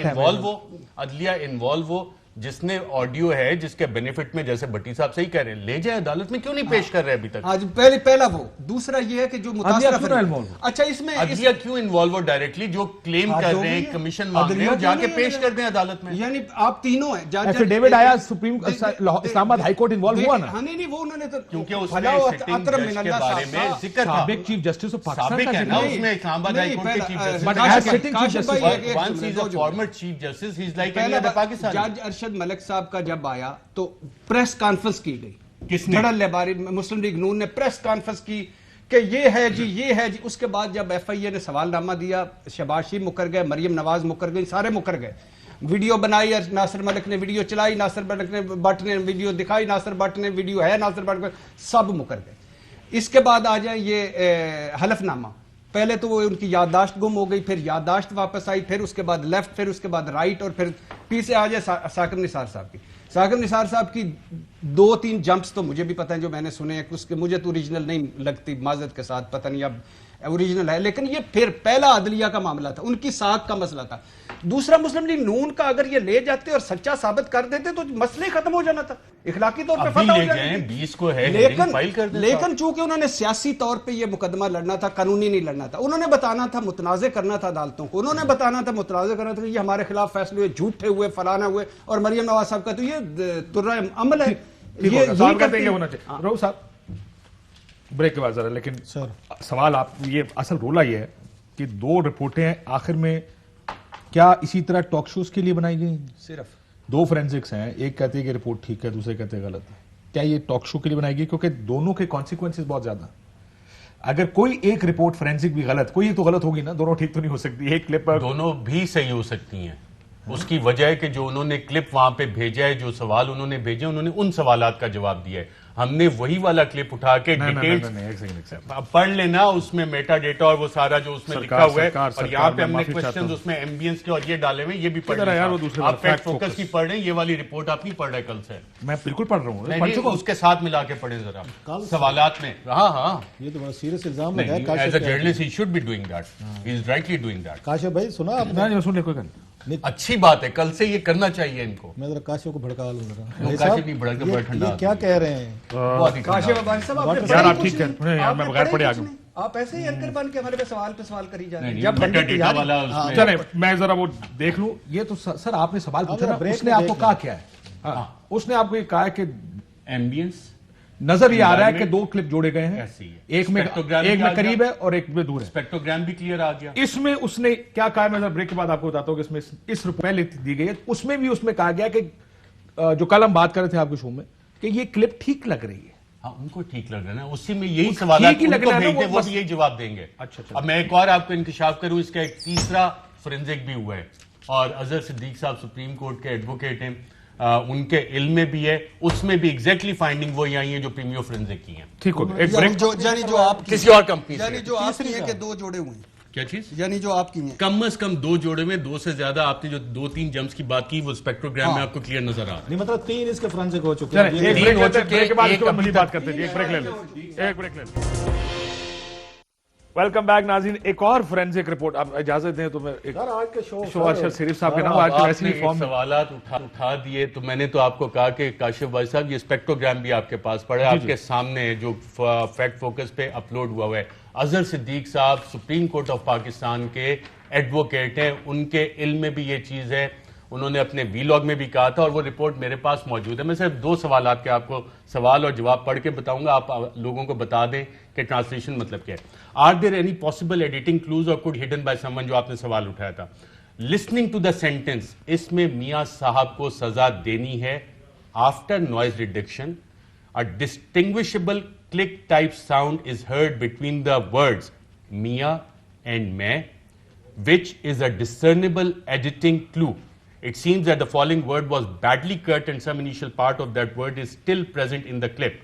انوالو ہو, جس نے آڈیو ہے جس کے بینیفٹ میں, جیسے بٹی صاحب صحیح کہہ رہے ہیں, لے جائے عدالت میں, کیوں نہیں پیش کر رہے ابھی تک؟ آج پہلا وہ. دوسرا یہ ہے کہ جو متاثرہ اچھا اس میں عدلیہ کیوں انوالو ہو ڈائریکٹلی, جو کلیم کر رہے ہیں کمیشن مانگ رہے ہیں, جا کے پیش کر دیں عدالت میں. یعنی آپ تینوں ہیں, ایفی ڈیوڈ آیا سپریم اسلام آباد ہائی کورٹ انوالو ہوا نا. نہیں وہ انہوں نے تو کیونکہ اس میں سٹنگ جج کے بارے میں ذکر تھا, سابق چیف جسٹس آف سابق ہے نا اس میں اسلام آباد ہائی کورٹ کے chief justice, but as sitting chief justice once he is a former chief justice, he is like any other Pakistani. جج ارشد ملک صاحب کا جب آیا تو پریس کانفرنس کی گئی, کس نے؟ دھڑل لباری مسلم لیگ نون نے پریس کانفرنس کی کہ یہ ہے جی. اس کے بعد جب ایف آئی اے نے سوال نامہ دیا, شہباز شریف مکر گئے, مریم نواز مکر گئی, سارے مکر گئے. ویڈیو بنائی, ناصر ملک نے ویڈیو چلائی, ناصر ملک نے بٹ نے ویڈیو دکھائی, ناصر بٹ نے ویڈیو ہے, ناصر بٹ سب مکر گئے. اس کے بعد آ جائیں یہ حلف نامہ, پہلے تو وہ ان کی یادداشت گم ہو گئی, پھر یادداشت واپس آئی, پھر اس کے بعد لیفٹ, پھر اس کے بعد رائٹ, اور پھر پیچھے آ جائے ثاقب نثار صاحب کی. ثاقب نثار صاحب کی 2-3 جمپس تو مجھے بھی پتہ ہیں جو میں نے سنے ہیں, اس کے مجھے تو اوریجنل نہیں لگتی, معذرت کے ساتھ, پتہ نہیں اب اوریجنل ہے. لیکن یہ پھر پہلا عدلیہ کا معاملہ تھا, ان کی ساکھ کا مسئلہ تھا. دوسرا, مسلم لیگ نون کا اگر یہ لے جاتے اور سچا ثابت کر دیتے تو مسئلے ختم ہو جانا تھا, اخلاقی طور پہ فتح ہو جانا. 20 کو ہے hearing file کر دیں. لیکن چونکہ انہوں نے سیاسی طور پہ یہ مقدمہ لڑنا تھا, قانونی نہیں لڑنا تھا. انہوں نے بتانا تھا, متنازع کرنا تھا عدالتوں کو, انہوں نے بتانا تھا, متنازع کرنا تھا کہ یہ ہمارے خلاف فیصلے ہوئے, جھوٹے ہوئے, فلانا ہوئے. اور مریم نواز صاحب کا تو یہ طرح عمل ہے. رو صاحب بریک کے بعد ذرا, لیکن سوال آپ یہ اصل رولا یہ ہے کہ 2 رپورٹیں آخر میں کیا اسی طرح ٹاک شوز کے لیے بنائی گئی؟ صرف 2 فورینسکس ہیں, ایک کہتے ہیں کہ رپورٹ ٹھیک ہے, دوسرے کہتے ہیں غلط ہے. کیا یہ ٹاک شو کے لیے بنائی گئی؟ کیونکہ دونوں کے کانسیکوینسز بہت زیادہ ہیں. اگر کوئی ایک رپورٹ فورینسک بھی غلط, کوئی تو غلط ہوگی نا, دونوں ٹھیک تو نہیں ہو سکتی. ایک کلپ دونوں بھی صحیح ہو سکتی ہیں. اس کی وجہ ہے کہ جو انہوں نے کلپ وہاں پہ بھیجا ہے, جو سوال انہوں نے بھیجے, انہوں نے ان سوالات کا جواب دیا ہے. ہم نے وہی والا کلپ اٹھا کے ڈیٹیلز پڑھ لینا, اس میں میٹا ڈیٹا اور وہ سارا جو اس میں لکھا ہوا ہے, اور یہاں پہ ہم نے کوسچنز اس میں ایمبینس کے اور یہ ڈالے ہوئے, یہ بھی پڑھ لیں. آپ فیکٹ فوکس کی پڑھ رہے ہیں, یہ والی رپورٹ آپ نہیں پڑھ رہے کل سے. میں بالکل پڑھ رہا ہوں, اس کے ساتھ ملا کے پڑھیں ذرا سوالات میں. ہاں, یہ تو بڑا سیریس الزام ہے. As a journalist he should be doing that, he is rightly doing that. Kashif بھائی سنا آپ نے؟ سن لے, کوئی اچھی بات ہے, کل سے یہ کرنا چاہیے ان کو. میں ذرا کاشف کو بھڑکا لوں ذرا. کاشف نہیں بھڑک کے بڑا ٹھنڈا, یہ کیا کہہ رہے ہیں؟ کاشف عباسی صاحب, آپ یار آپ ٹھیک ہے, میں بغیر پڑھے آگے. آپ ایسے ہی اینکر بن کے ہمارے پہ سوال کری جا رہے ہیں. جب میٹا ڈیٹا والا اس میں چلیں میں ذرا وہ دیکھ لوں. یہ تو سر آپ نے سوال پوچھا نا, اس نے آپ کو کہا کیا ہے؟ اس نے آپ کو یہ کہا کہ ایمبینس نظر یہ آ رہا ہے کہ 2 کلپ جوڑے گئے ہیں, ایک میں قریب ہے اور ایک میں دور ہے. اسپیکٹروگرام بھی کلیئر آ گیا. اس میں اس نے کیا کہا, میں بریک کے بعد آپ کو بتاتا ہوں کہ اس میں اس پہلے دی گئی ہے, اس میں بھی اس میں کہا گیا کہ جو کل ہم بات کر رہے تھے آپ کے شو میں کہ یہ کلپ ٹھیک لگ رہی ہے. ہاں, ان کو ٹھیک لگ رہا ہے نا, اسی میں یہی سوالات ان کو بھیجتے, وہ بھی یہی جواب دیں گے. اب میں ایک اور آپ کو انکشاف کروں, اس کا ایک تیسرا فورینزک بھی ہوا ہے, اور اظہر صدیق صاحب سپریم کورٹ کے ایڈوکیٹ ہیں, ان کے علم میں بھی ہے, اس میں بھی ایگزیکٹلی فائنڈنگ وہی آئی ہیں جو پریمیو فورینزک کی ہیں. ٹھیک ہو گیا, ایک بریک. یعنی جو آپ کسی اور کمپنی یعنی جو آپ کی ہیں کہ 2 جوڑے ہوئے ہیں. کیا چیز؟ یعنی جو آپ کی ہیں کم از کم 2 جوڑے میں 2 سے زیادہ. آپ نے جو 2-3 جمپس کی بات کی وہ اسپیکٹروگرام میں آپ کو کلیئر نظر آ رہا ہے. نہیں مطلب 3 اس کے فرانسک ہو چکے ہیں. ایک بریک ہوتا ہے, بریک کے بعد اس کے بعد مزید بات کرتے ہیں. ایک بریک لے لیں, ایک بریک لے لیں. ویلکم بیک ناظرین, ایک اور فورینزک رپورٹ. آپ اجازت دیں تو میں آج کے شو ارشد شریف صاحب کے نام آج ویسے ہی فارم سوالات اٹھا دیے, تو میں نے تو آپ کو کہا کہ کاشف بھائی صاحب یہ اسپیکٹروگرام بھی آپ کے پاس پڑا ہے, آپ کے سامنے جو فیکٹ فوکس پہ اپلوڈ ہوا ہے. اظہر صدیق صاحب سپریم کورٹ آف پاکستان کے ایڈوکیٹ ہیں, ان کے علم میں بھی یہ چیز ہے. انہوں نے اپنے ویلاگ میں بھی کہا تھا, اور وہ رپورٹ میرے پاس موجود ہے. میں صرف 2 سوالات کے آپ کو سوال اور جواب پڑھ کے بتاؤں گا, آپ لوگوں کو بتا دیں کہ ٹرانسلیشن مطلب کیا ہے. Are there any possible editing clues اور code hidden by someone, جو آپ نے سوال اٹھایا تھا. لسننگ ٹو دا سینٹینس, اس میں میاں صاحب کو سزا دینی ہے after noise reduction. A distinguishable click type sound is heard between the words Mia and Main, which is a discernible editing clue. It seems that the following word was badly cut and some initial part of that word is still present in the clip.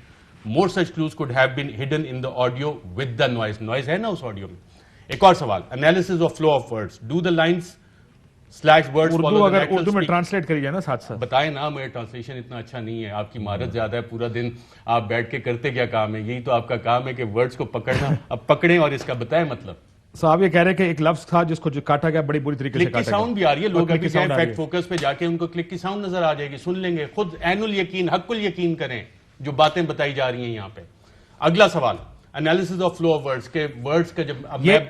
More such clues could have been hidden in the audio with the noise. Noise ہے نا اس audio میں. ایک اور سوال, analysis of flow of words. Do the lines slash words follow the اگر natural اردو میں speak? ٹرانسلیٹ کری جائے نا ساتھ ساتھ. بتائیں نا, میرا ٹرانسلیشن اتنا اچھا نہیں ہے, آپ کی مہارت زیادہ ہے, پورا دن آپ بیٹھ کے کرتے کیا کام ہے؟ یہی تو آپ کا کام ہے کہ ورڈز کو پکڑنا. اب پکڑیں اور اس کا بتائیں مطلب. صاحب یہ کہہ رہے کہ ایک لفظ تھا جس کو جو کاٹا گیا بڑی بری طریقے سے کلک کی کاٹا گیا. ساؤنڈ بھی آ رہی ہے, لوگ ابھی جائیں فیکٹ ہے. فوکس پہ جا کے ان کو کلک کی ساؤنڈ نظر آ جائے گی, سن لیں گے خود. عین الیقین, حق الیقین کریں جو باتیں بتائی جا رہی ہیں یہاں پہ. اگلا سوال, analysis of flow of words کے ورڈز کا جب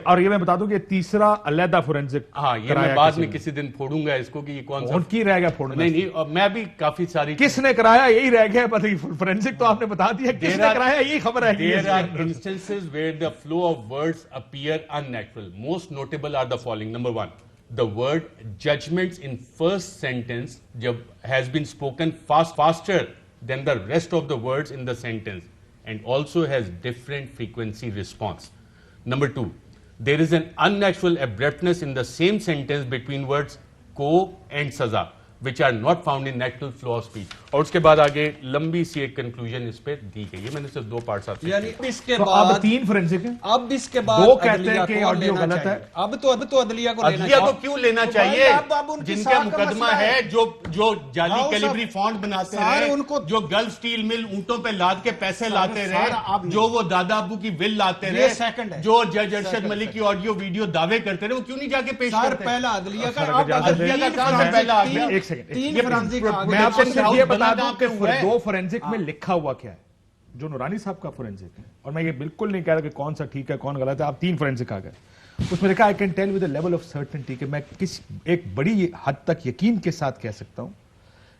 اور یہ میں بتا دوں کہ تیسرا علیحدہ فورینزک. ہاں, یہ میں بعد میں کسی دن پھوڑوں گا اس کو کہ یہ کون سا کی رہ گیا پھوڑنا. نہیں, میں بھی کافی ساری کس نے کرایا یہی رہ گیا, پتہ فورینزک تو آپ نے بتا دیا, کس نے کرایا یہی خبر ہے. There are instances where the flow of words appear unnatural. Most notable are the following. Number 1, the word judgments in first sentence has been spoken faster than the rest of the words in the sentence and also has different frequency response. Number 2, there is an unnatural abruptness in the same sentence between words ko and saza. which are not found in natural flow of speech. اور اس کے بعد آگے لمبی سی ایک کنکلوژن اس پہ دی گئی ہے. میں نے صرف 2 پارٹس آپ سے یعنی اس کے تو اب بعد 3 فورینسک ہیں. اب اس کے بعد 2 کہتے ہیں کہ آڈیو غلط ہے. اب تو عدلیہ کو لینا عدلیہ کو چاہیے. کیوں لینا چاہیے؟ جن کا مقدمہ ہے جو جعلی کیلیبری فونٹ بناتے رہے, جو گلف سٹیل مل اونٹوں پہ لاد کے پیسے لاتے رہے, جو وہ دادا ابو کی ول لاتے رہے, جو جج ارشد ملک کی آڈیو ویڈیو دعوے کرتے رہے, وہ کیوں نہیں جا کے پیش کرتے؟ پہلا عدلیہ کا کہاں سے پہلا آ گیا؟ ایک سیکنڈ, 3 فرانسک میں آپ کو صرف یہ بتا دوں کہ 2 فورینسک میں لکھا ہوا کیا ہے. جو نورانی صاحب کا فورینسک ہے, اور میں یہ بالکل نہیں کہہ رہا کہ کون سا ٹھیک ہے کون غلط ہے, آپ 3 فورینسک آ گئے. اس میں لکھا I can tell with a level of certainty کہ میں ایک بڑی حد تک یقین کے ساتھ کہہ سکتا ہوں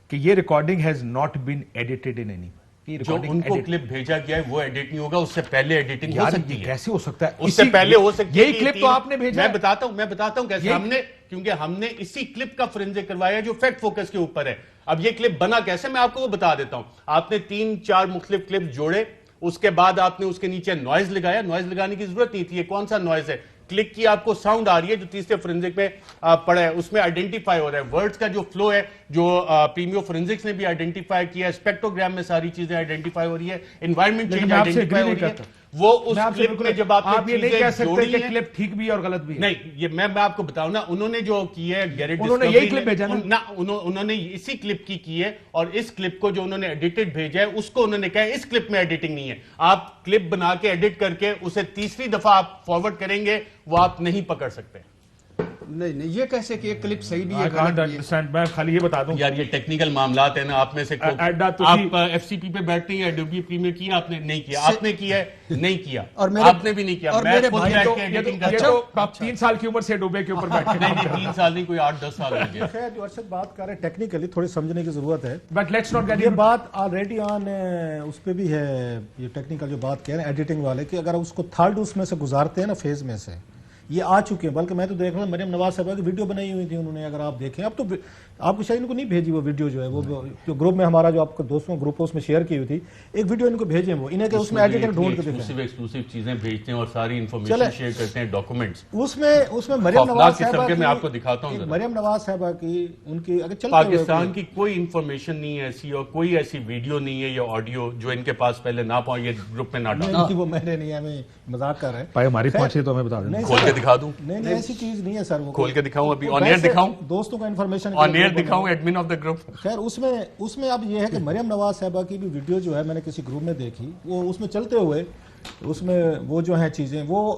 کہ یہ recording has not been edited in any way. جو ان کو کلپ بھیجا گیا ہے وہ ایڈٹ نہیں ہوگا, اس سے پہلے ایڈیٹنگ ہو سکتی ہے. کیسے ہو سکتا ہے؟ اس سے پہلے ہو سکتی ہے. یہی کلپ تو آپ نے بھیجا. میں بتاتا ہوں کیسے. ہم نے, کیونکہ ہم نے اسی کلپ کا فورینسک کروایا جو فیکٹ فوکس کے اوپر ہے. اب یہ کلپ بنا کیسے, میں آپ کو وہ بتا دیتا ہوں. آپ نے 3-4 مختلف کلپ جوڑے, اس کے بعد آپ نے اس کے نیچے نوائز لگایا. نوائز لگانے کی ضرورت نہیں تھی. یہ کون سا نوائز ہے؟ کلک کی آپ کو ساؤنڈ آ رہی ہے جو تیسرے فورینسک میں پڑا ہے, اس میں آئیڈینٹیفائی ہو رہا ہے. ورڈز کا جو فلو ہے جو پریمیو فورینسکس نے بھی آئیڈینٹیفائی کیا ہے, اسپیکٹروگرام میں ساری چیزیں آئیڈینٹیفائی ہو رہی ہے, انوائرمنٹ چینج آئیڈینٹیفائی ہو رہی ہے. وہ اس کلپ میں جب آپ یہ نہیں کہہ سکتے کہ کلپ ٹھیک بھی اور غلط بھی ہے. نہیں, یہ میں آپ کو بتاؤں نا, انہوں نے جو کی ہے گیریٹ انہوں نے یہی کلپ بھیجا نا, انہوں نے اسی کلپ کی ہے, اور اس کلپ کو جو انہوں نے ایڈیٹڈ بھیجا ہے اس کو انہوں نے کہا اس کلپ میں ایڈیٹنگ نہیں ہے. آپ کلپ بنا کے ایڈٹ کر کے اسے تیسری دفعہ آپ فارورڈ کریں گے, وہ آپ نہیں پکڑ سکتے. نہیں یہ کیسے کہ یہ کلپ صحیح بھی ہے, I can't understand. میں خالی یہ بتا دوں یار, یہ ٹیکنیکل معاملات ہیں نا. آپ میں سے آپ ایف سی پی پہ بیٹھتے ہیں, ایڈوبی پریمیئر کیا آپ نے نہیں کیا, آپ نے کیا ہے نہیں کیا, آپ نے بھی نہیں کیا. میں خود بیٹھ کے ایڈیٹنگ کرتا ہوں. آپ 3 سال کی عمر سے ڈوبے کے اوپر بیٹھے. نہیں 3 سال نہیں, کوئی 8-10 سال ہو گیا. خیر جو ارشد بات کر رہے ہیں ٹیکنیکلی تھوڑی سمجھنے کی ضرورت ہے, بٹ لیٹس ناٹ گیٹ یہ بات آلریڈی آن اس پہ بھی ہے. یہ ٹیکنیکل جو بات کہہ رہے ہیں ایڈیٹنگ والے کہ اگر اس کو تھرڈ اس میں سے گزارتے ہیں نا فیز میں سے, یہ آ چکے ہیں. بلکہ میں تو دیکھ رہا ہوں مریم نواز صاحبہ کی ویڈیو بنائی ہوئی تھی انہوں نے, اگر آپ دیکھیں. اب تو آپ کو شاید ان کو نہیں بھیجی وہ ویڈیو جو ہے, وہ جو گروپ میں ہمارا جو آپ کے دوستوں گروپ اس میں شیئر کی ہوئی تھی, ایک ویڈیو ان کو بھیجیں, وہ انہیں کہ اس میں ایڈیٹنگ ڈھونڈ کے دکھائیں. ایکسکلوسیو چیزیں بھیجتے ہیں اور ساری انفارمیشن شیئر کرتے ہیں, ڈاکومنٹس. اس میں مریم نواز صاحبہ کی, میں آپ کو دکھاتا ہوں, مریم نواز صاحبہ کی ان کی اگر چلتے پاکستان کی کوئی انفارمیشن نہیں ہے ایسی, اور کوئی ایسی ویڈیو نہیں ہے یا آڈیو جو ان کے پاس پہلے نہ پہنچ, یہ گروپ میں نہ ڈالا. وہ میں نے نہیں ہے, میں مذاق کر رہا ہے. بھائی ہماری پہنچے تو ہمیں بتا دیں, کھول کے دکھا دوں. نہیں ایسی چیز نہیں ہے سر, وہ کھول کے دکھاؤں, ابھی آن ایئر دکھاؤں, دوستوں کا انفارمیشن آن ایئر دکھاؤں, ایڈمن آف دا گروپ. خیر اس میں اب یہ ہے کہ مریم نواز صاحبہ کی بھی ویڈیو جو ہے میں نے کسی گروپ میں دیکھی, وہ اس میں چلتے ہوئے اس میں وہ جو ہیں چیزیں وہ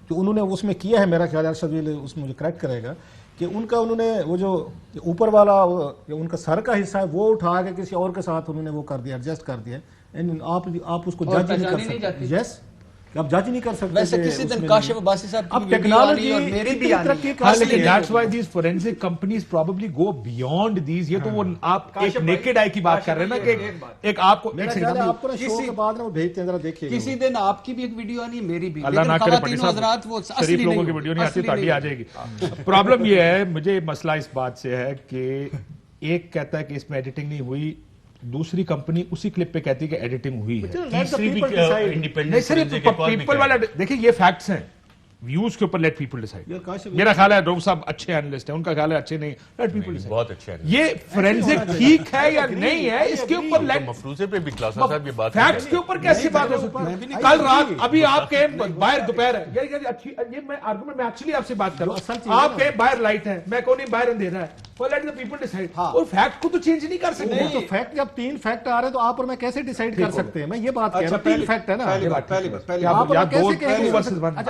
جو انہوں نے اس میں کیا ہے, میرا خیال ہے ارشد اس میں مجھے کریکٹ کرے گا, کہ ان کا انہوں نے وہ جو اوپر والا ان کا سر کا حصہ ہے وہ اٹھا کے کسی اور کے ساتھ انہوں نے وہ کر دیا, ایڈجسٹ کر دیا. آپ اس کو جج نہیں کر سکتے. یس, آپ جج نہیں کر سکتے. ویسے کسی دن کاشف عباسی صاحب اب ٹیکنالوجی اور میری بھی ترقی کر لیکن that's why these forensic companies probably go beyond these. یہ تو وہ آپ ایک نیکڈ آئی کی بات کر رہے ہیں نا, کہ ایک آپ کو آپ کو شو کے بعد نا وہ بھیجتے ہیں, ذرا دیکھیے کسی دن آپ کی بھی ایک ویڈیو آنی ہے, میری بھی. اللہ نہ کرے پنڈت صاحب, شریف لوگوں کی ویڈیو نہیں آتی, تاڑی آ جائے گی. پرابلم یہ ہے, مجھے مسئلہ اس بات سے ہے کہ ایک کہتا ہے کہ اس میں ایڈیٹنگ نہیں ہوئی, دوسری کمپنی اسی کلپ پہ کہتی ہے کہ ایڈیٹنگ ہوئی ہے. تیسری بھی نہیں صرف پیپل والا, دیکھیں یہ فیکٹس ہیں, ویوز کے اوپر لیٹ پیپل ڈیسائیڈ. میرا خیال ہے ڈاکٹر صاحب اچھے اینالسٹ ہیں, ان کا خیال ہے اچھے نہیں, لیٹ پیپل ڈیسائیڈ. بہت اچھا ہے. یہ فورینسک ٹھیک ہے یا نہیں ہے, اس کے اوپر لیٹ مفروضے پہ بھی کلاس صاحب یہ بات, فیکٹس کے اوپر کیسی بات ہو سکتی ہے. کل رات ابھی آپ کے باہر دوپہر ہے, یہ میں آرگومنٹ میں ایکچولی آپ سے بات کر رہا ہوں, آپ کے باہر لائٹ ہے, میں کہوں نہیں باہر اندھیرا ہے, لیٹ دی پیپل ڈیسائیڈ. اور فیکٹ کو تو چینج نہیں کر سکتے. تو فیکٹ جب 3 فیکٹ آ رہے تو آپ اور میں کیسے ڈیسائیڈ کر سکتے ہیں؟ میں یہ بات کہہ رہا ہوں 3 فیکٹ ہے نا,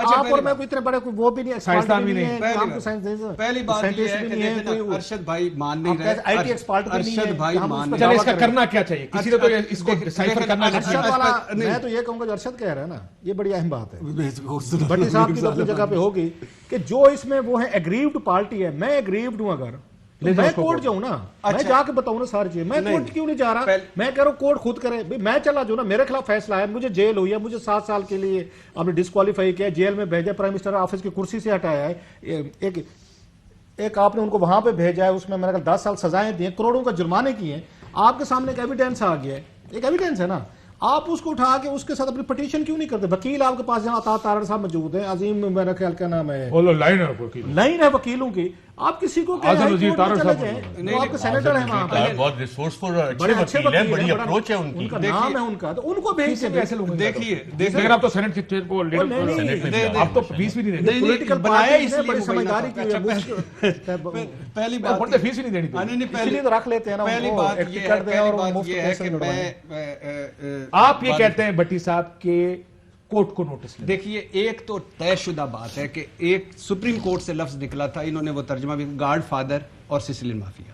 آپ اور میں اتنے بڑے وہ بھی نہیں, سائنسدان بھی نہیں. پہلی بات یہ ہے کہ ارشد بھائی مان نہیں رہے, آئی ٹی ایکسپرٹ بھی نہیں ہے. ارشد بھائی مان چلے اس کا کرنا کیا چاہیے, کسی نے تو اس کو ڈیسائفر کرنا چاہیے. میں تو یہ کہوں گا جو ارشد کہہ رہا ہے نا, یہ بڑی اہم بات ہے, بھٹی صاحب کی اپنی جگہ پہ ہوگی, کہ جو اس میں وہ ہے ایگریوڈ پارٹی ہے, میں ایگریوڈ ہوں, اگر میں کورٹ جاؤں نا, میں جا کے بتاؤں نا ساری چیز, میں کورٹ کیوں نہیں جا رہا, میں کہہ رہا ہوں کورٹ خود کرے. میں چلا جو نا, میرے خلاف فیصلہ ہے, مجھے جیل ہوئی ہے, مجھے 7 سال کے لیے آپ نے ڈسکوالیفائی کیا, جیل میں بھیجا, پرائم منسٹر آفس کی کرسی سے ہٹایا ہے, ایک آپ نے ان کو وہاں پہ بھیجا ہے, اس میں میرے 10 سال سزائیں دی ہیں, کروڑوں کا جرمانے کیے ہیں. آپ کے سامنے ایک ایویڈینس آ گیا ہے, ایک ایویڈینس ہے نا, آپ اس کو اٹھا کے اس کے ساتھ اپنی پٹیشن کیوں نہیں کرتے؟ وکیل آپ کے پاس جہاں عطا تارڑ صاحب موجود ہیں, عظیم میرا خیال کا نام ہے, لائن ہے وکیلوں کی, آپ کسی کو آزم وزیر طارق صاحب آپ کے سینیٹر ہیں وہاں پہ بہت ریسورسفل اور بڑے اچھے اچھے وکیل ہیں, وکیل بڑی ہیں, بڑا اپروچ ہے ان کی. ان کا نام ہے ان کا, تو ان کو بھیج کے ایسے لوگ دیکھیے لیکن آپ تو سینٹ کے کو آپ تو فیس بھی نہیں دیں گے. پولیٹیکل بنایا پارٹی اس نے لیے بڑی مبینہ سمجھداری کی اچھا، ہوئی پہلی بات بات فیس ہی نہیں دینی نہیں نہیں اسی لیے تو رکھ لیتے ہیں نا, پہلی وہ بات ایک یہ ہے, ٹکٹ دیں اور پہلی بات مفت یہ ہے پیسے کہ لڑوائیں. آپ یہ کہتے ہیں بٹی صاحب کے کورٹ کو نوٹس لیں. دیکھیے ایک تو طے شدہ بات ہے کہ ایک سپریم کورٹ سے لفظ نکلا تھا, انہوں نے وہ ترجمہ بھی, گاڈ فادر اور سسلین مافیا.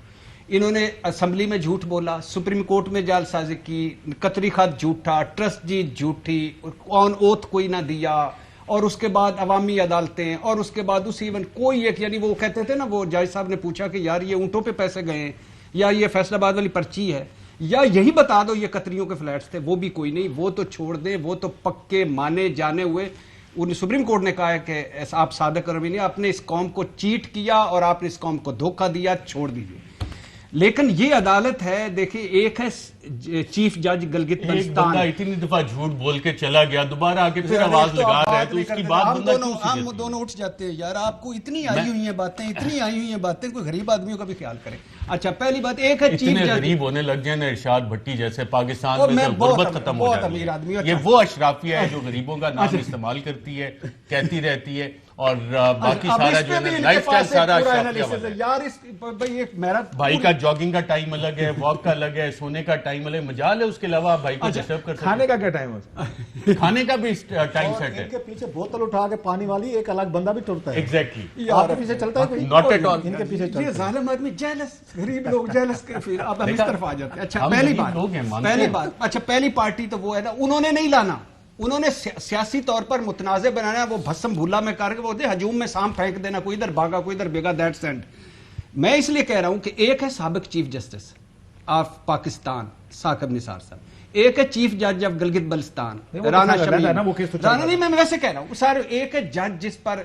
انہوں نے اسمبلی میں جھوٹ بولا, سپریم کورٹ میں جعل سازی کی, قطری خط جھوٹا, ٹرسٹ جی جھوٹی, آن اوتھ کوئی نہ دیا, اور اس کے بعد عوامی عدالتیں, اور اس کے بعد اسی ایون کوئی ایک, یعنی وہ کہتے تھے نا, وہ جج صاحب نے پوچھا کہ یار یہ اونٹوں پہ پیسے گئے ہیں یا یہ فیصل آباد والی پرچی ہے, یا یہی بتا دو یہ قطریوں کے فلیٹس تھے, وہ بھی کوئی نہیں. وہ تو چھوڑ دیں, وہ تو پکے مانے جانے ہوئے. سپریم کورٹ نے کہا ہے کہ آپ صادق اور امین, آپ نے اس قوم کو چیٹ کیا اور آپ نے اس قوم کو دھوکہ دیا, چھوڑ دیجیے. لیکن یہ عدالت ہے, دیکھیں ایک ہے چیف جج گلگت ایک بلتستان, بندہ اتنی دفعہ جھوٹ بول کے چلا گیا, دوبارہ آ کے پھر آواز لگا رہا ہے, تو اس کی بات بندہ کیوں ہم سیریس دونوں اٹھ جاتے ہیں یار. آپ کو اتنی آئی ہوئی ہیں باتیں, اتنی آئی ہوئی ہیں باتیں, کوئی غریب آدمیوں کا بھی خیال کریں. اچھا پہلی بات ایک ہے چیف اتنے جج, غریب ہونے لگ جائیں نا ارشاد بھٹی جیسے, پاکستان اور میں میں سے بہت غربت ختم ہو بہت جاتی امیر آدمی ہوں. ہے. یہ وہ اشرافیہ ہے جو غریبوں کا نام استعمال کرتی ہے, کہتی رہتی ہے, اور باقی سارا جو ہے لائف سٹائل سارا اشرافیہ والا ہے. یار اس بھائی ایک میرا بھائی کا جاگنگ کا ٹائم الگ ہے, واک کا الگ ہے, سونے کا ٹائم الگ, مجال ہے اس کے علاوہ آپ بھائی کو ڈسٹرب کر سکتے کھانے کا کیا ٹائم ہوتا ہے؟ کھانے کا بھی ٹائم سیٹ ہے. ان کے پیچھے بوتل اٹھا کے پانی والی ایک الگ بندہ بھی ٹرتا ہے. ایگزیکٹلی, آپ کے پیچھے چلتا ہے کوئی؟ Not at all. ان کے پیچھے چلتا یہ ہے. ظالم آدمی جیلس, غریب لوگ جیلس کے, پھر اب ہم اس طرف آ جاتے ہیں. اچھا ہم پہلی غریب لوگ ہیں, بات, مانتے پہلی ہیں. بات, اچھا پہلی پارٹی تو وہ ہے نا, انہوں نے نہیں لانا, انہوں نے سیاسی طور پر متنازع بنانا, وہ بھسم بھولا میں کر کے وہ ہجوم میں سام پھینک دینا, کوئی ادھر بھاگا کوئی ادھر بھیگا, دیٹس اینڈ. میں اس لیے کہہ رہا ہوں کہ ایک ہے سابق chief justice of Pakistan Saqib Nisar صاحب, ایک ہے چیف جج آف گلگت بلتستان رانا شمیم. رانا نہیں, میں ویسے کہہ رہا ہوں سارے, ایک ہے جج جس پر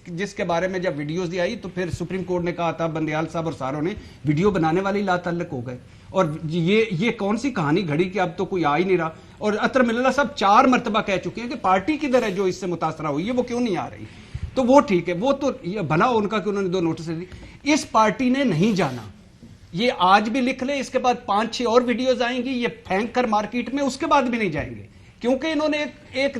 جس کے بارے میں جب ویڈیوز دی آئی تو پھر سپریم کورٹ نے کہا تھا, بندیال صاحب اور ساروں نے, ویڈیو بنانے والے لا تعلق ہو گئے. اور یہ کون سی کہانی گھڑی کہ اب تو کوئی آ ہی نہیں رہا. اور اطہر ملالہ صاحب 4 مرتبہ کہہ چکے ہیں کہ پارٹی کدھر ہے جو اس سے متاثرہ ہوئی ہے, وہ کیوں نہیں آ رہی. تو وہ ٹھیک ہے, وہ تو یہ بھلا ان کا کہ انہوں نے 2 نوٹس دی. اس پارٹی نے نہیں جانا, یہ آج بھی لکھ لیں, اس کے بعد 5-6 اور ویڈیوز آئیں گی, یہ پھینک کر مارکیٹ میں, اس کے بعد بھی نہیں جائیں گے, کیونکہ انہوں نے ایک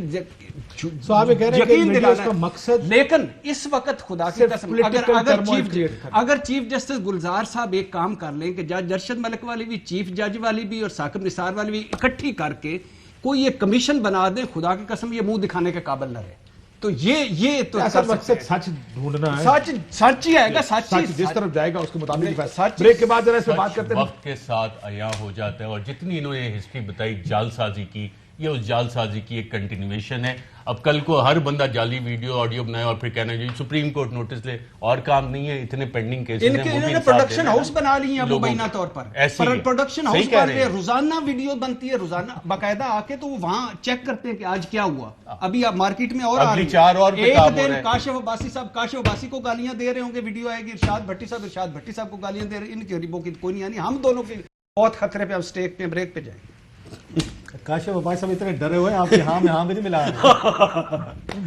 آپ یہ کہہ رہے ہیں کہ یقین ویڈیوز دلانا کا ہے. مقصد لیکن اس وقت خدا کی صرف قسم political turmoil create کرنا. اگر چیف جسٹس گلزار صاحب ایک کام کر لیں کہ جج ارشد ملک والی بھی, چیف جج والی بھی اور ثاقب نثار والی بھی اکٹھی کر کے کوئی ایک کمیشن بنا دیں, خدا کی قسم یہ منہ دکھانے کے قابل نہ رہے. تو یہ تو اصل مقصد سچ ڈھونڈنا ہے, سچ ہی آئے گا, سچ جس طرف جائے گا اس کے مطابق. سچ بریک کے بعد ذرا اس پہ بات کرتے ہیں. وقت کے ساتھ عیاں ہو جاتا ہے, اور جتنی انہوں نے ہسٹری بتائی جعل سازی کی, یہ اس جعل سازی کی ایک کنٹینیویشن ہے. اب کل کو ہر بندہ جعلی ویڈیو آڈیو بنائے اور پھر کہنا چاہیے سپریم کورٹ نوٹس لے, اور کام نہیں ہے, اتنے پینڈنگ کیسز ہیں. انہوں نے پروڈکشن ہاؤس بنا لی ہیں مبینہ طور پر, پروڈکشن ہاؤس بن رہے ہیں, روزانہ ویڈیو بنتی ہے, روزانہ باقاعدہ آ کے تو وہ وہاں چیک کرتے ہیں کہ آج کیا ہوا. ابھی آپ مارکیٹ میں اور آ رہی 4 اور ایک دن کاشف عباسی صاحب کاشف عباسی کو گالیاں دے رہے ہوں گے, ویڈیو آئے گی ارشاد بھٹی صاحب کو گالیاں دے رہے ہیں, ان کے غریبوں کی کوئی نہیں آنی. ہم دونوں کے بہت خطرے پہ اب سٹیک پہ بریک پہ جائیں گے. کاشف عباسی صاحب اتنے ڈرے ہوئے ہیں, آپ یہاں میں ہاں بھی نہیں ملا.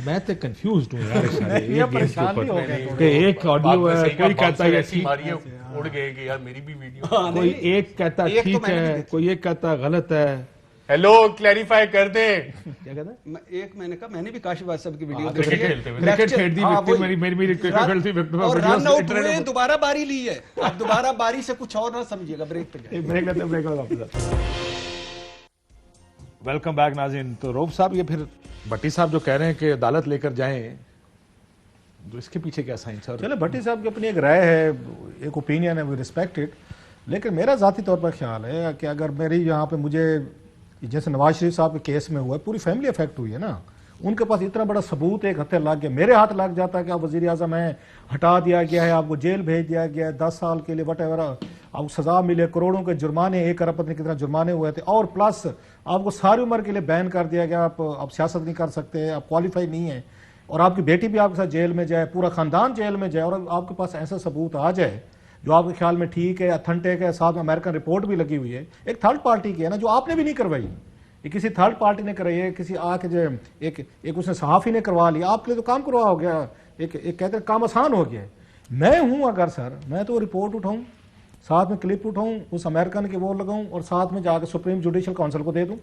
میں تو کنفیوزڈ ہوں یار, یہ پریشان بھی ہو گئے کہ ایک آڈیو ہے, کوئی کہتا ہے ٹھیک, اڑ گئے کہ یار میری بھی ویڈیو, کوئی ایک کہتا ہے ٹھیک ہے, کوئی ایک کہتا ہے غلط ہے. ہیلو کلیریفائی کر دیں. کیا کہتا ہے؟ ایک میں نے کہا, میں نے بھی کاشف عباسی صاحب کی ویڈیو کرکٹ کھیل دی وکٹم, میری کرکٹ کھیل دی وکٹم, اور رن آؤٹ ہوئے, دوبارہ باری لی ہے. اب دوبارہ باری سے کچھ اور نہ سمجھیے گا, بریک پہ جائیں. بریک لیتے ہیں, بریک بعد واپس. ویلکم بیک ناظرین. تو روب صاحب, یہ پھر بھٹی صاحب جو کہہ رہے ہیں کہ عدالت لے کر جائیں, تو اس کے پیچھے کیا سائنس ہے؟ چلے بھٹی صاحب کی اپنی ایک رائے ہے, ایک اوپینین ہے, وی ریسپیکٹ اٹ. لیکن میرا ذاتی طور پر خیال ہے کہ اگر میری یہاں پہ مجھے جیسے نواز شریف صاحب کے کیس میں ہوا ہے, پوری فیملی افیکٹ ہوئی ہے نا, ان کے پاس اتنا بڑا ثبوت ایک ہتھے لگ گیا, میرے ہاتھ لگ جاتا ہے کہ آپ وزیر اعظم ہیں, ہٹا دیا گیا ہے, آپ کو جیل بھیج دیا گیا ہے 10 سال کے لیے, وٹ ایور, آپ کو سزا ملے, کروڑوں کے جرمانے, 1 ارب پتہ نہیں کتنا جرمانے ہوئے تھے, اور پلس آپ کو ساری عمر کے لیے بین کر دیا گیا, آپ سیاست نہیں کر سکتے, آپ کوالیفائی نہیں ہیں, اور آپ کی بیٹی بھی آپ کے ساتھ جیل میں جائے, پورا خاندان جیل میں جائے, اور آپ کے پاس ایسا ثبوت آ جائے جو آپ کے خیال میں ٹھیک ہے, اتھنٹک ہے, ساتھ میں امریکن رپورٹ بھی لگی ہوئی ہے, ایک تھرڈ پارٹی کی ہے نا, جو آپ نے بھی نہیں کروائی, یہ کسی تھرڈ پارٹی نے کرائی ہے, کسی آ کے جو ایک اس نے صحافی نے کروا لیا, آپ کے لیے تو کام کروا ہو گیا, ایک کہتے ہیں کام آسان ہو گیا ہے. میں ہوں اگر سر میں تو رپورٹ اٹھاؤں, ساتھ میں کلپ اٹھاؤں, اس امریکن کے وہ لگاؤں اور ساتھ میں جا کے سپریم جوڈیشل کونسل کو دے دوں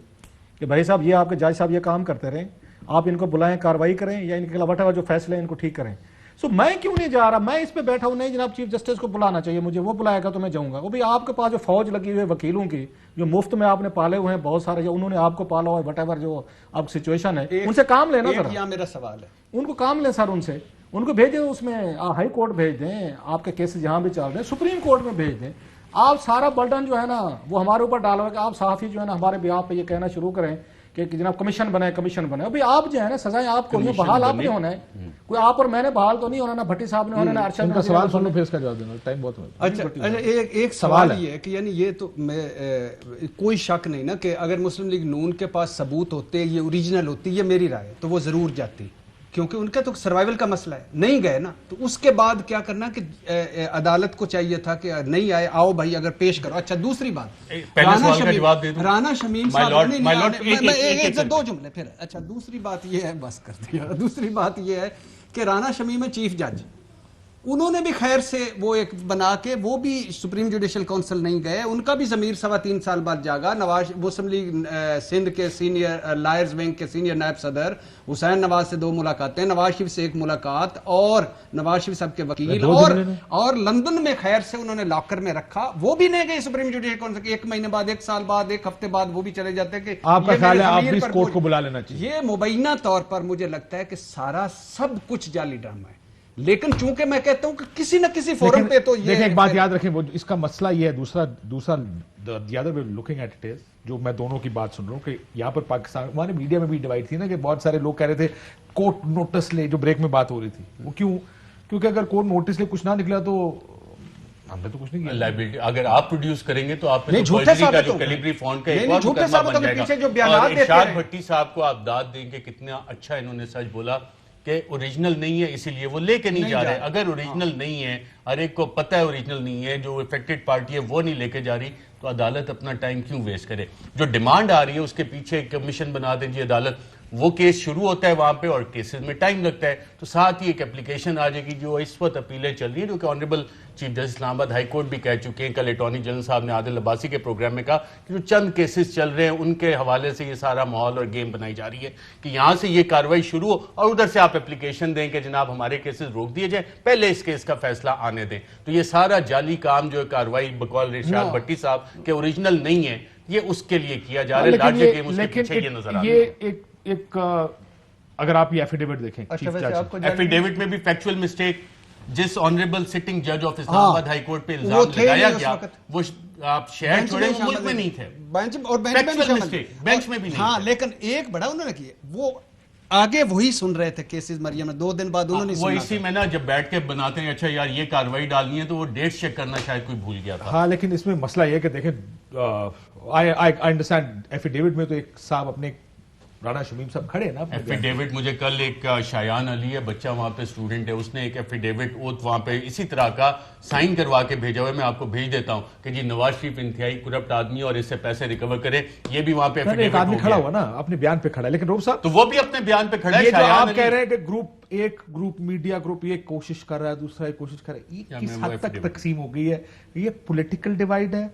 کہ بھائی صاحب یہ آپ کے جج صاحب یہ کام کرتے رہیں, آپ ان کو بلائیں, کارروائی کریں یا ان کے خلاف جو فیصلے ہیں ان کو ٹھیک کریں. سو میں کیوں نہیں جا رہا, میں اس پہ بیٹھا ہوں, نہیں جناب چیف جسٹس کو بلانا چاہیے مجھے, وہ بلائے گا تو میں جاؤں گا. وہ بھی آپ کے پاس جو فوج لگی ہوئی ہے وکیلوں کی, جو مفت میں آپ نے پالے ہوئے ہیں بہت سارے, یا انہوں نے آپ کو پالا ہوا ہے, وٹ ایور جو آپ کی سچویشن ہے, ان سے کام لینا ذرا. یہاں میرا سوال ہے, ان کو کام لیں سر, ان کو بھیجیں, اس میں ہائی کورٹ بھیج دیں, آپ کے کیسز جہاں بھی چل رہے ہیں سپریم کورٹ میں بھیج دیں. آپ سارا برڈن جو ہے نا وہ ہمارے اوپر ڈالو کہ آپ صحافی جو ہے نا ہمارے بیاف پہ یہ کہنا شروع کریں کہ جناب کمیشن بنے. ابھی آپ جو ہے نا سزائیں آپ کو نہیں, بحال آپ نے ہونا ہے, کوئی آپ اور میں نے بحال تو نہیں ہونا, نہ بھٹی صاحب نے ہونا, نہ ارشد. ان کا سوال سن لو پھر اس کا جواب دینا, ٹائم بہت ہے. اچھا ایک سوال یہ ہے کہ یعنی یہ تو میں کوئی شک نہیں نا کہ اگر مسلم لیگ نون کے پاس ثبوت ہوتے, یہ اوریجنل ہوتی, یہ میری رائے ہے, تو وہ ضرور جاتی, کیونکہ ان کا تو سروائیول کا مسئلہ ہے. نہیں گئے نا, تو اس کے بعد کیا کرنا کہ عدالت کو چاہیے تھا کہ نہیں آئے, آؤ بھائی اگر پیش کرو. اچھا دوسری بات, رانا شمیم صاحب, 2 جملے پھر. اچھا دوسری بات یہ ہے, بس کر دیا, دوسری بات یہ ہے کہ رانا شمیم ہے چیف جج, انہوں نے بھی خیر سے وہ ایک بنا کے وہ بھی سپریم جوڈیشل کونسل نہیں گئے, ان کا بھی ضمیر 3.25 سال بعد جاگا. نواز مسلم لیگ سندھ کے سینئر لائرز ونگ کے سینئر نائب صدر حسین نواز سے 2 ملاقاتیں, نواز شریف سے 1 ملاقات, اور نواز شریف صاحب کے وکیل, اور لندن میں خیر سے انہوں نے لاکر میں رکھا, وہ بھی نہیں گئے سپریم جوڈیشل کونسل. 1 مہینے بعد, 1 سال بعد, 1 ہفتے بعد وہ بھی چلے جاتے کہ آپ کا خیال ہے آپ بھی اس کورٹ کو بلا لینا چاہیے. یہ مبینہ طور پر مجھے لگتا ہے کہ سارا سب کچھ جعلی ڈرامہ ہے, لیکن چونکہ میں کہتا ہوں کہ کسی نہ کسی فورم پہ تو یہ دیکھیں ایک بات یاد رکھیں, وہ اس کا مسئلہ یہ ہے, دوسرا the other way looking at it is, جو میں دونوں کی بات سن رہا ہوں کہ یہاں پر پاکستان, ہمارے میڈیا میں بھی ڈیوائڈ تھی نا کہ بہت سارے لوگ کہہ رہے تھے کورٹ نوٹس لے, جو بریک میں بات ہو رہی تھی وہ کیونکہ اگر کورٹ نوٹس لے کچھ نہ نکلا تو ہم نے تو کچھ نہیں کیا. لائبلٹی اگر آپ پروڈیوس کریں گے تو آپ نے کا جو کیلیبری فونٹ کا ایک اور مقدمہ بن جائے گا. اور ارشاد بھٹی صاحب کو آپ داد دیں کہ کتنا اچھا انہوں نے سچ بولا کہ اوریجنل نہیں ہے, اسی لیے وہ لے کے نہیں جا رہے. اگر اوریجنل نہیں ہے, ہر ایک کو پتہ ہے اوریجنل نہیں ہے, جو افیکٹڈ پارٹی ہے وہ نہیں لے کے جا رہی, تو عدالت اپنا ٹائم کیوں ویسٹ کرے. جو ڈیمانڈ آ رہی ہے اس کے پیچھے ایک کمیشن بنا دیں جی عدالت, وہ کیس شروع ہوتا ہے وہاں پہ اور کیسز میں ٹائم لگتا ہے, تو ساتھ ہی ایک اپلیکیشن آ جائے گی جو اس وقت اپیلیں چل رہی ہیں, جو کہ آنریبل چیف جسٹس اسلام آباد ہائی کورٹ بھی کہہ چکے ہیں. کل اٹارنی جنرل صاحب نے عادل عباسی کے پروگرام میں کہا کہ جو چند کیسز چل رہے ہیں ان کے حوالے سے یہ سارا ماحول اور گیم بنائی جا رہی ہے کہ یہاں سے یہ کارروائی شروع ہو اور ادھر سے آپ اپلیکیشن دیں کہ جناب ہمارے کیسز روک دیے جائیں, پہلے اس کیس کا فیصلہ آنے دیں. تو یہ سارا جالی کام جو ہے کارروائی بقول ارشاد بھٹی صاحب کہ اوریجنل نہیں ہے, یہ اس کے لیے کیا جا رہا ہے. لارجر گیم اس کے پیچھے یہ نظر آ رہا ہے. ایک اگر آپ یہ ایفیڈیوٹ دیکھیں, ایفیڈیوٹ میں بھی فیکچوئل مسٹیک جس آنریبل سٹنگ جج آف اسلام آباد ہائی کورٹ پہ الزام لگایا گیا, وہ آپ شہر چھوڑے وہ ملک میں نہیں تھے, بینچ میں بھی نہیں. ہاں لیکن ایک بڑا انہوں نے کیا, وہ آگے وہی سن رہے تھے کیسز مریم میں, 2 دن بعد انہوں نے وہ اسی میں نا جب بیٹھ کے بناتے ہیں اچھا یار یہ کاروائی ڈالنی ہے, تو وہ ڈیٹ چیک کرنا شاید کوئی بھول گیا تھا. ہاں لیکن اس میں مسئلہ یہ کہ دیکھیں آئی انڈرسٹینڈ ایفیڈیوٹ میں تو ایک صاحب اپنے رانا شمیم صاحب کھڑے نا. ایفیڈیوٹ مجھے کل ایک شایان علی ہے, بچہ وہاں پہ اسٹوڈنٹ ہے, اس نے ایک ایفیڈیوٹ اوتھ وہاں پہ اسی طرح کا سائن کروا کے بھیجا ہوا ہے, میں آپ کو بھیج دیتا ہوں کہ جی نواز شریف انتہائی کرپٹ آدمی اور اس سے پیسے ریکور کرے. یہ بھی وہاں پہ ایک آدمی کھڑا ہوا نا اپنے بیان پہ کھڑا ہے, لیکن روب صاحب تو وہ بھی اپنے بیان پہ کھڑا ہے. یہ جو آپ کہہ رہے ہیں کہ گروپ میڈیا گروپ یہ کوشش کر رہا ہے, دوسرا ایک کوشش کر رہا ہے, یہ کس حد تک تقسیم ہو گئی ہے, یہ پولیٹیکل ڈیوائیڈ ہے,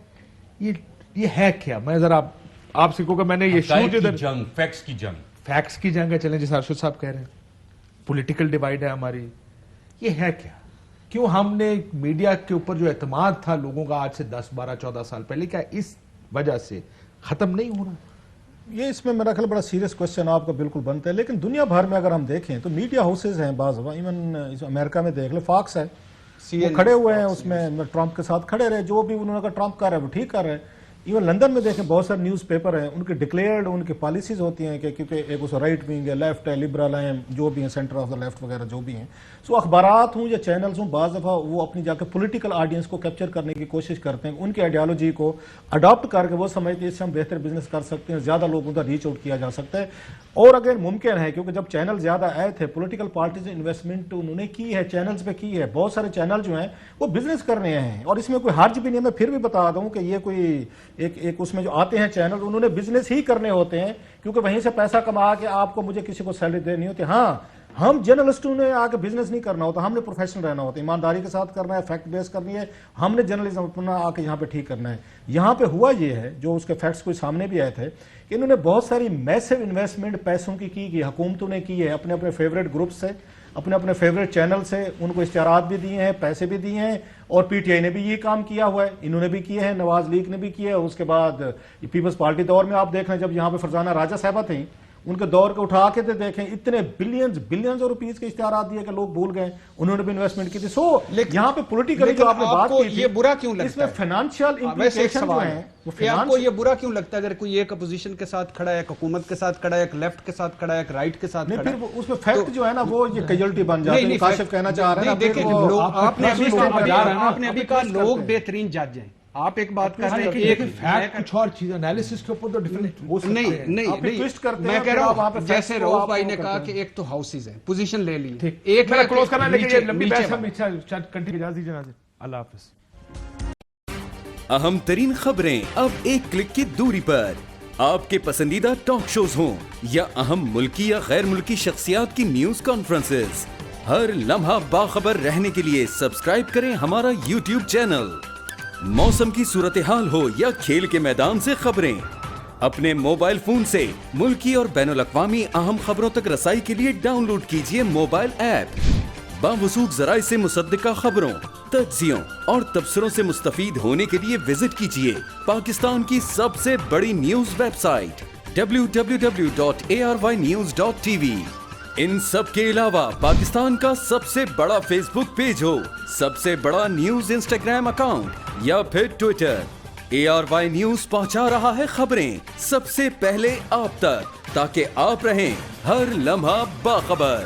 یہ ہے کیا؟ میں ذرا آپ سے کہوں کہ میں نے یہ جنگ فیکٹس کی جنگ ہے, چلیں جیسے ارشد صاحب کہہ رہے ہیں پولیٹیکل ڈیوائیڈ ہے ہماری, یہ ہے کیا؟ کیوں ہم نے میڈیا کے اوپر جو اعتماد تھا لوگوں کا آج سے 10 12 14 سال پہلے, کیا اس وجہ سے ختم نہیں ہو رہا؟ یہ اس میں میرا خیال بڑا سیریس کوشچن آپ کا بالکل بنتا ہے. لیکن دنیا بھر میں اگر ہم دیکھیں تو میڈیا ہاؤسز ہیں بعض, ایون امریکہ میں دیکھ لیں فاکس ہے, وہ کھڑے ہوئے ہیں اس میں ٹرمپ کے ساتھ کھڑے رہے, جو بھی انہوں نے کہا ٹرمپ کر رہا ہے وہ ٹھیک کر رہے ہیں. ایون لندن میں دیکھیں بہت سارے نیوز پیپر ہیں, ان کے ڈکلیئرڈ ان کی پالیسیز ہوتی ہیں کہ کیونکہ ایک اس رائٹ ونگ ہے, لیفٹ ہے, لبرل ہیں, جو بھی ہیں سینٹر آف دا لیفٹ وغیرہ جو بھی ہیں. سو اخبارات ہوں یا چینلز ہوں, بعض دفعہ وہ اپنی جا کے پولیٹیکل آڈینس کو کیپچر کرنے کی کوشش کرتے ہیں, ان کی آئیڈیالوجی کو اڈاپٹ کر کے وہ سمجھتے ہیں اس سے ہم بہتر بزنس کر سکتے ہیں, زیادہ لوگوں کا ریچ آؤٹ کیا جا سکتا ہے. اور اگر ممکن ہے کیونکہ جب چینل زیادہ آئے تھے پولیٹیکل پارٹیز نے انویسٹمنٹ انہوں نے کی ہے چینلز پہ کی ہے, بہت سارے چینل جو ہیں وہ بزنس کر رہے ہیں, اور اس میں کوئی حرج بھی نہیں ہے. میں پھر بھی بتا دوں کہ یہ کوئی ایک اس میں جو آتے ہیں چینل انہوں نے بزنس ہی کرنے ہوتے ہیں, کیونکہ وہیں سے پیسہ کما کے آپ کو مجھے کسی کو سیلری دینی ہوتی ہے. ہاں ہم جرنلسٹوں نے آ کے بزنس نہیں کرنا ہوتا, ہم نے پروفیشنل رہنا ہوتا ہے, ایمانداری کے ساتھ کرنا ہے, فیکٹ بیس کرنی ہے, ہم نے جرنلزم اپنا آ کے یہاں پہ ٹھیک کرنا ہے. یہاں پہ ہوا یہ ہے, جو اس کے فیکٹس کوئی سامنے بھی آئے تھے, کہ انہوں نے بہت ساری میسو انویسٹمنٹ پیسوں کی حکومتوں نے کی ہے, اپنے اپنے فیوریٹ گروپ سے, اپنے اپنے فیوریٹ چینل سے, ان کو اشتہارات بھی دیے ہیں, پیسے بھی دیے ہیں, اور پی ٹی آئی نے بھی یہ کام کیا ہوا ہے, انہوں نے بھی کیے ہیں, نواز لیگ نے بھی کیا ہے. اس کے بعد پیپلز پارٹی دور میں آپ دیکھ رہے ہیں, جب یہاں پہ فرزانہ راجہ صاحبہ تھیں, ان کے دور کو اٹھا کے دیکھیں, اتنے بلینز روپیز کے اشتہارات دیے کہ لوگ بھول گئے, انہوں نے بھی انویسٹمنٹ کی تھی. سو یہاں پہ پولیٹیکلی جو آپ نے بات کی تھی, یہ برا کیوں لگتا ہے, اس میں فائنانشیل امپلیکیشن جو ہیں, آپ کو یہ برا کیوں لگتا ہے اگر کوئی ایک اپوزیشن کے ساتھ کھڑا ہے, ایک حکومت کے ساتھ کھڑا ہے, ایک لیفٹ کے ساتھ کھڑا ہے, ایک رائٹ کے ساتھ کھڑا ہے, پھر اس میں فیکٹ جو ہے نا وہ یہ کیجلٹی بن جاتے ہیں. کاشف کہنا چاہ رہے ہیں دیکھیں, آپ نے ابھی کہا لوگ بہترین جج ہیں, آپ ایک بات کر رہے ہیں کہ ایک فیکٹ کچھ اور چیز انالیسس کے اوپر تو ڈیفرنٹ نہیں, میں کہہ رہا ہوں جیسے رؤف بھائی نے کہا کہ ایک تو ہاؤسز ہیں, پوزیشن لے لی, ایک میں کلوز کرنا, لیکن یہ لمبی بحث ہم کنٹینیو اجازت دیجیے ناظرین. اللہ حافظ. اہم ترین خبریں اب ایک کلک کی دوری پر, آپ کے پسندیدہ ٹاک شوز ہوں یا اہم ملکی یا غیر ملکی شخصیات کی نیوز کانفرنسز, ہر لمحہ باخبر رہنے کے لیے سبسکرائب کریں ہمارا یوٹیوب چینل. موسم کی صورتحال ہو یا کھیل کے میدان سے خبریں, اپنے موبائل فون سے ملکی اور بین الاقوامی اہم خبروں تک رسائی کے لیے ڈاؤن لوڈ کیجیے موبائل ایپ. باوثوق ذرائع سے مصدقہ خبروں, تجزیوں اور تبصروں سے مستفید ہونے کے لیے وزٹ کیجیے پاکستان کی سب سے بڑی نیوز ویب سائٹ www.arYnews.tv. ان سب کے علاوہ پاکستان کا سب سے بڑا فیس بک پیج ہو, سب سے بڑا نیوز انسٹاگرام اکاؤنٹ یا پھر ٹویٹر, ARY نیوز پہنچا رہا ہے خبریں سب سے پہلے آپ تک, تاکہ آپ رہیں ہر لمحہ باخبر.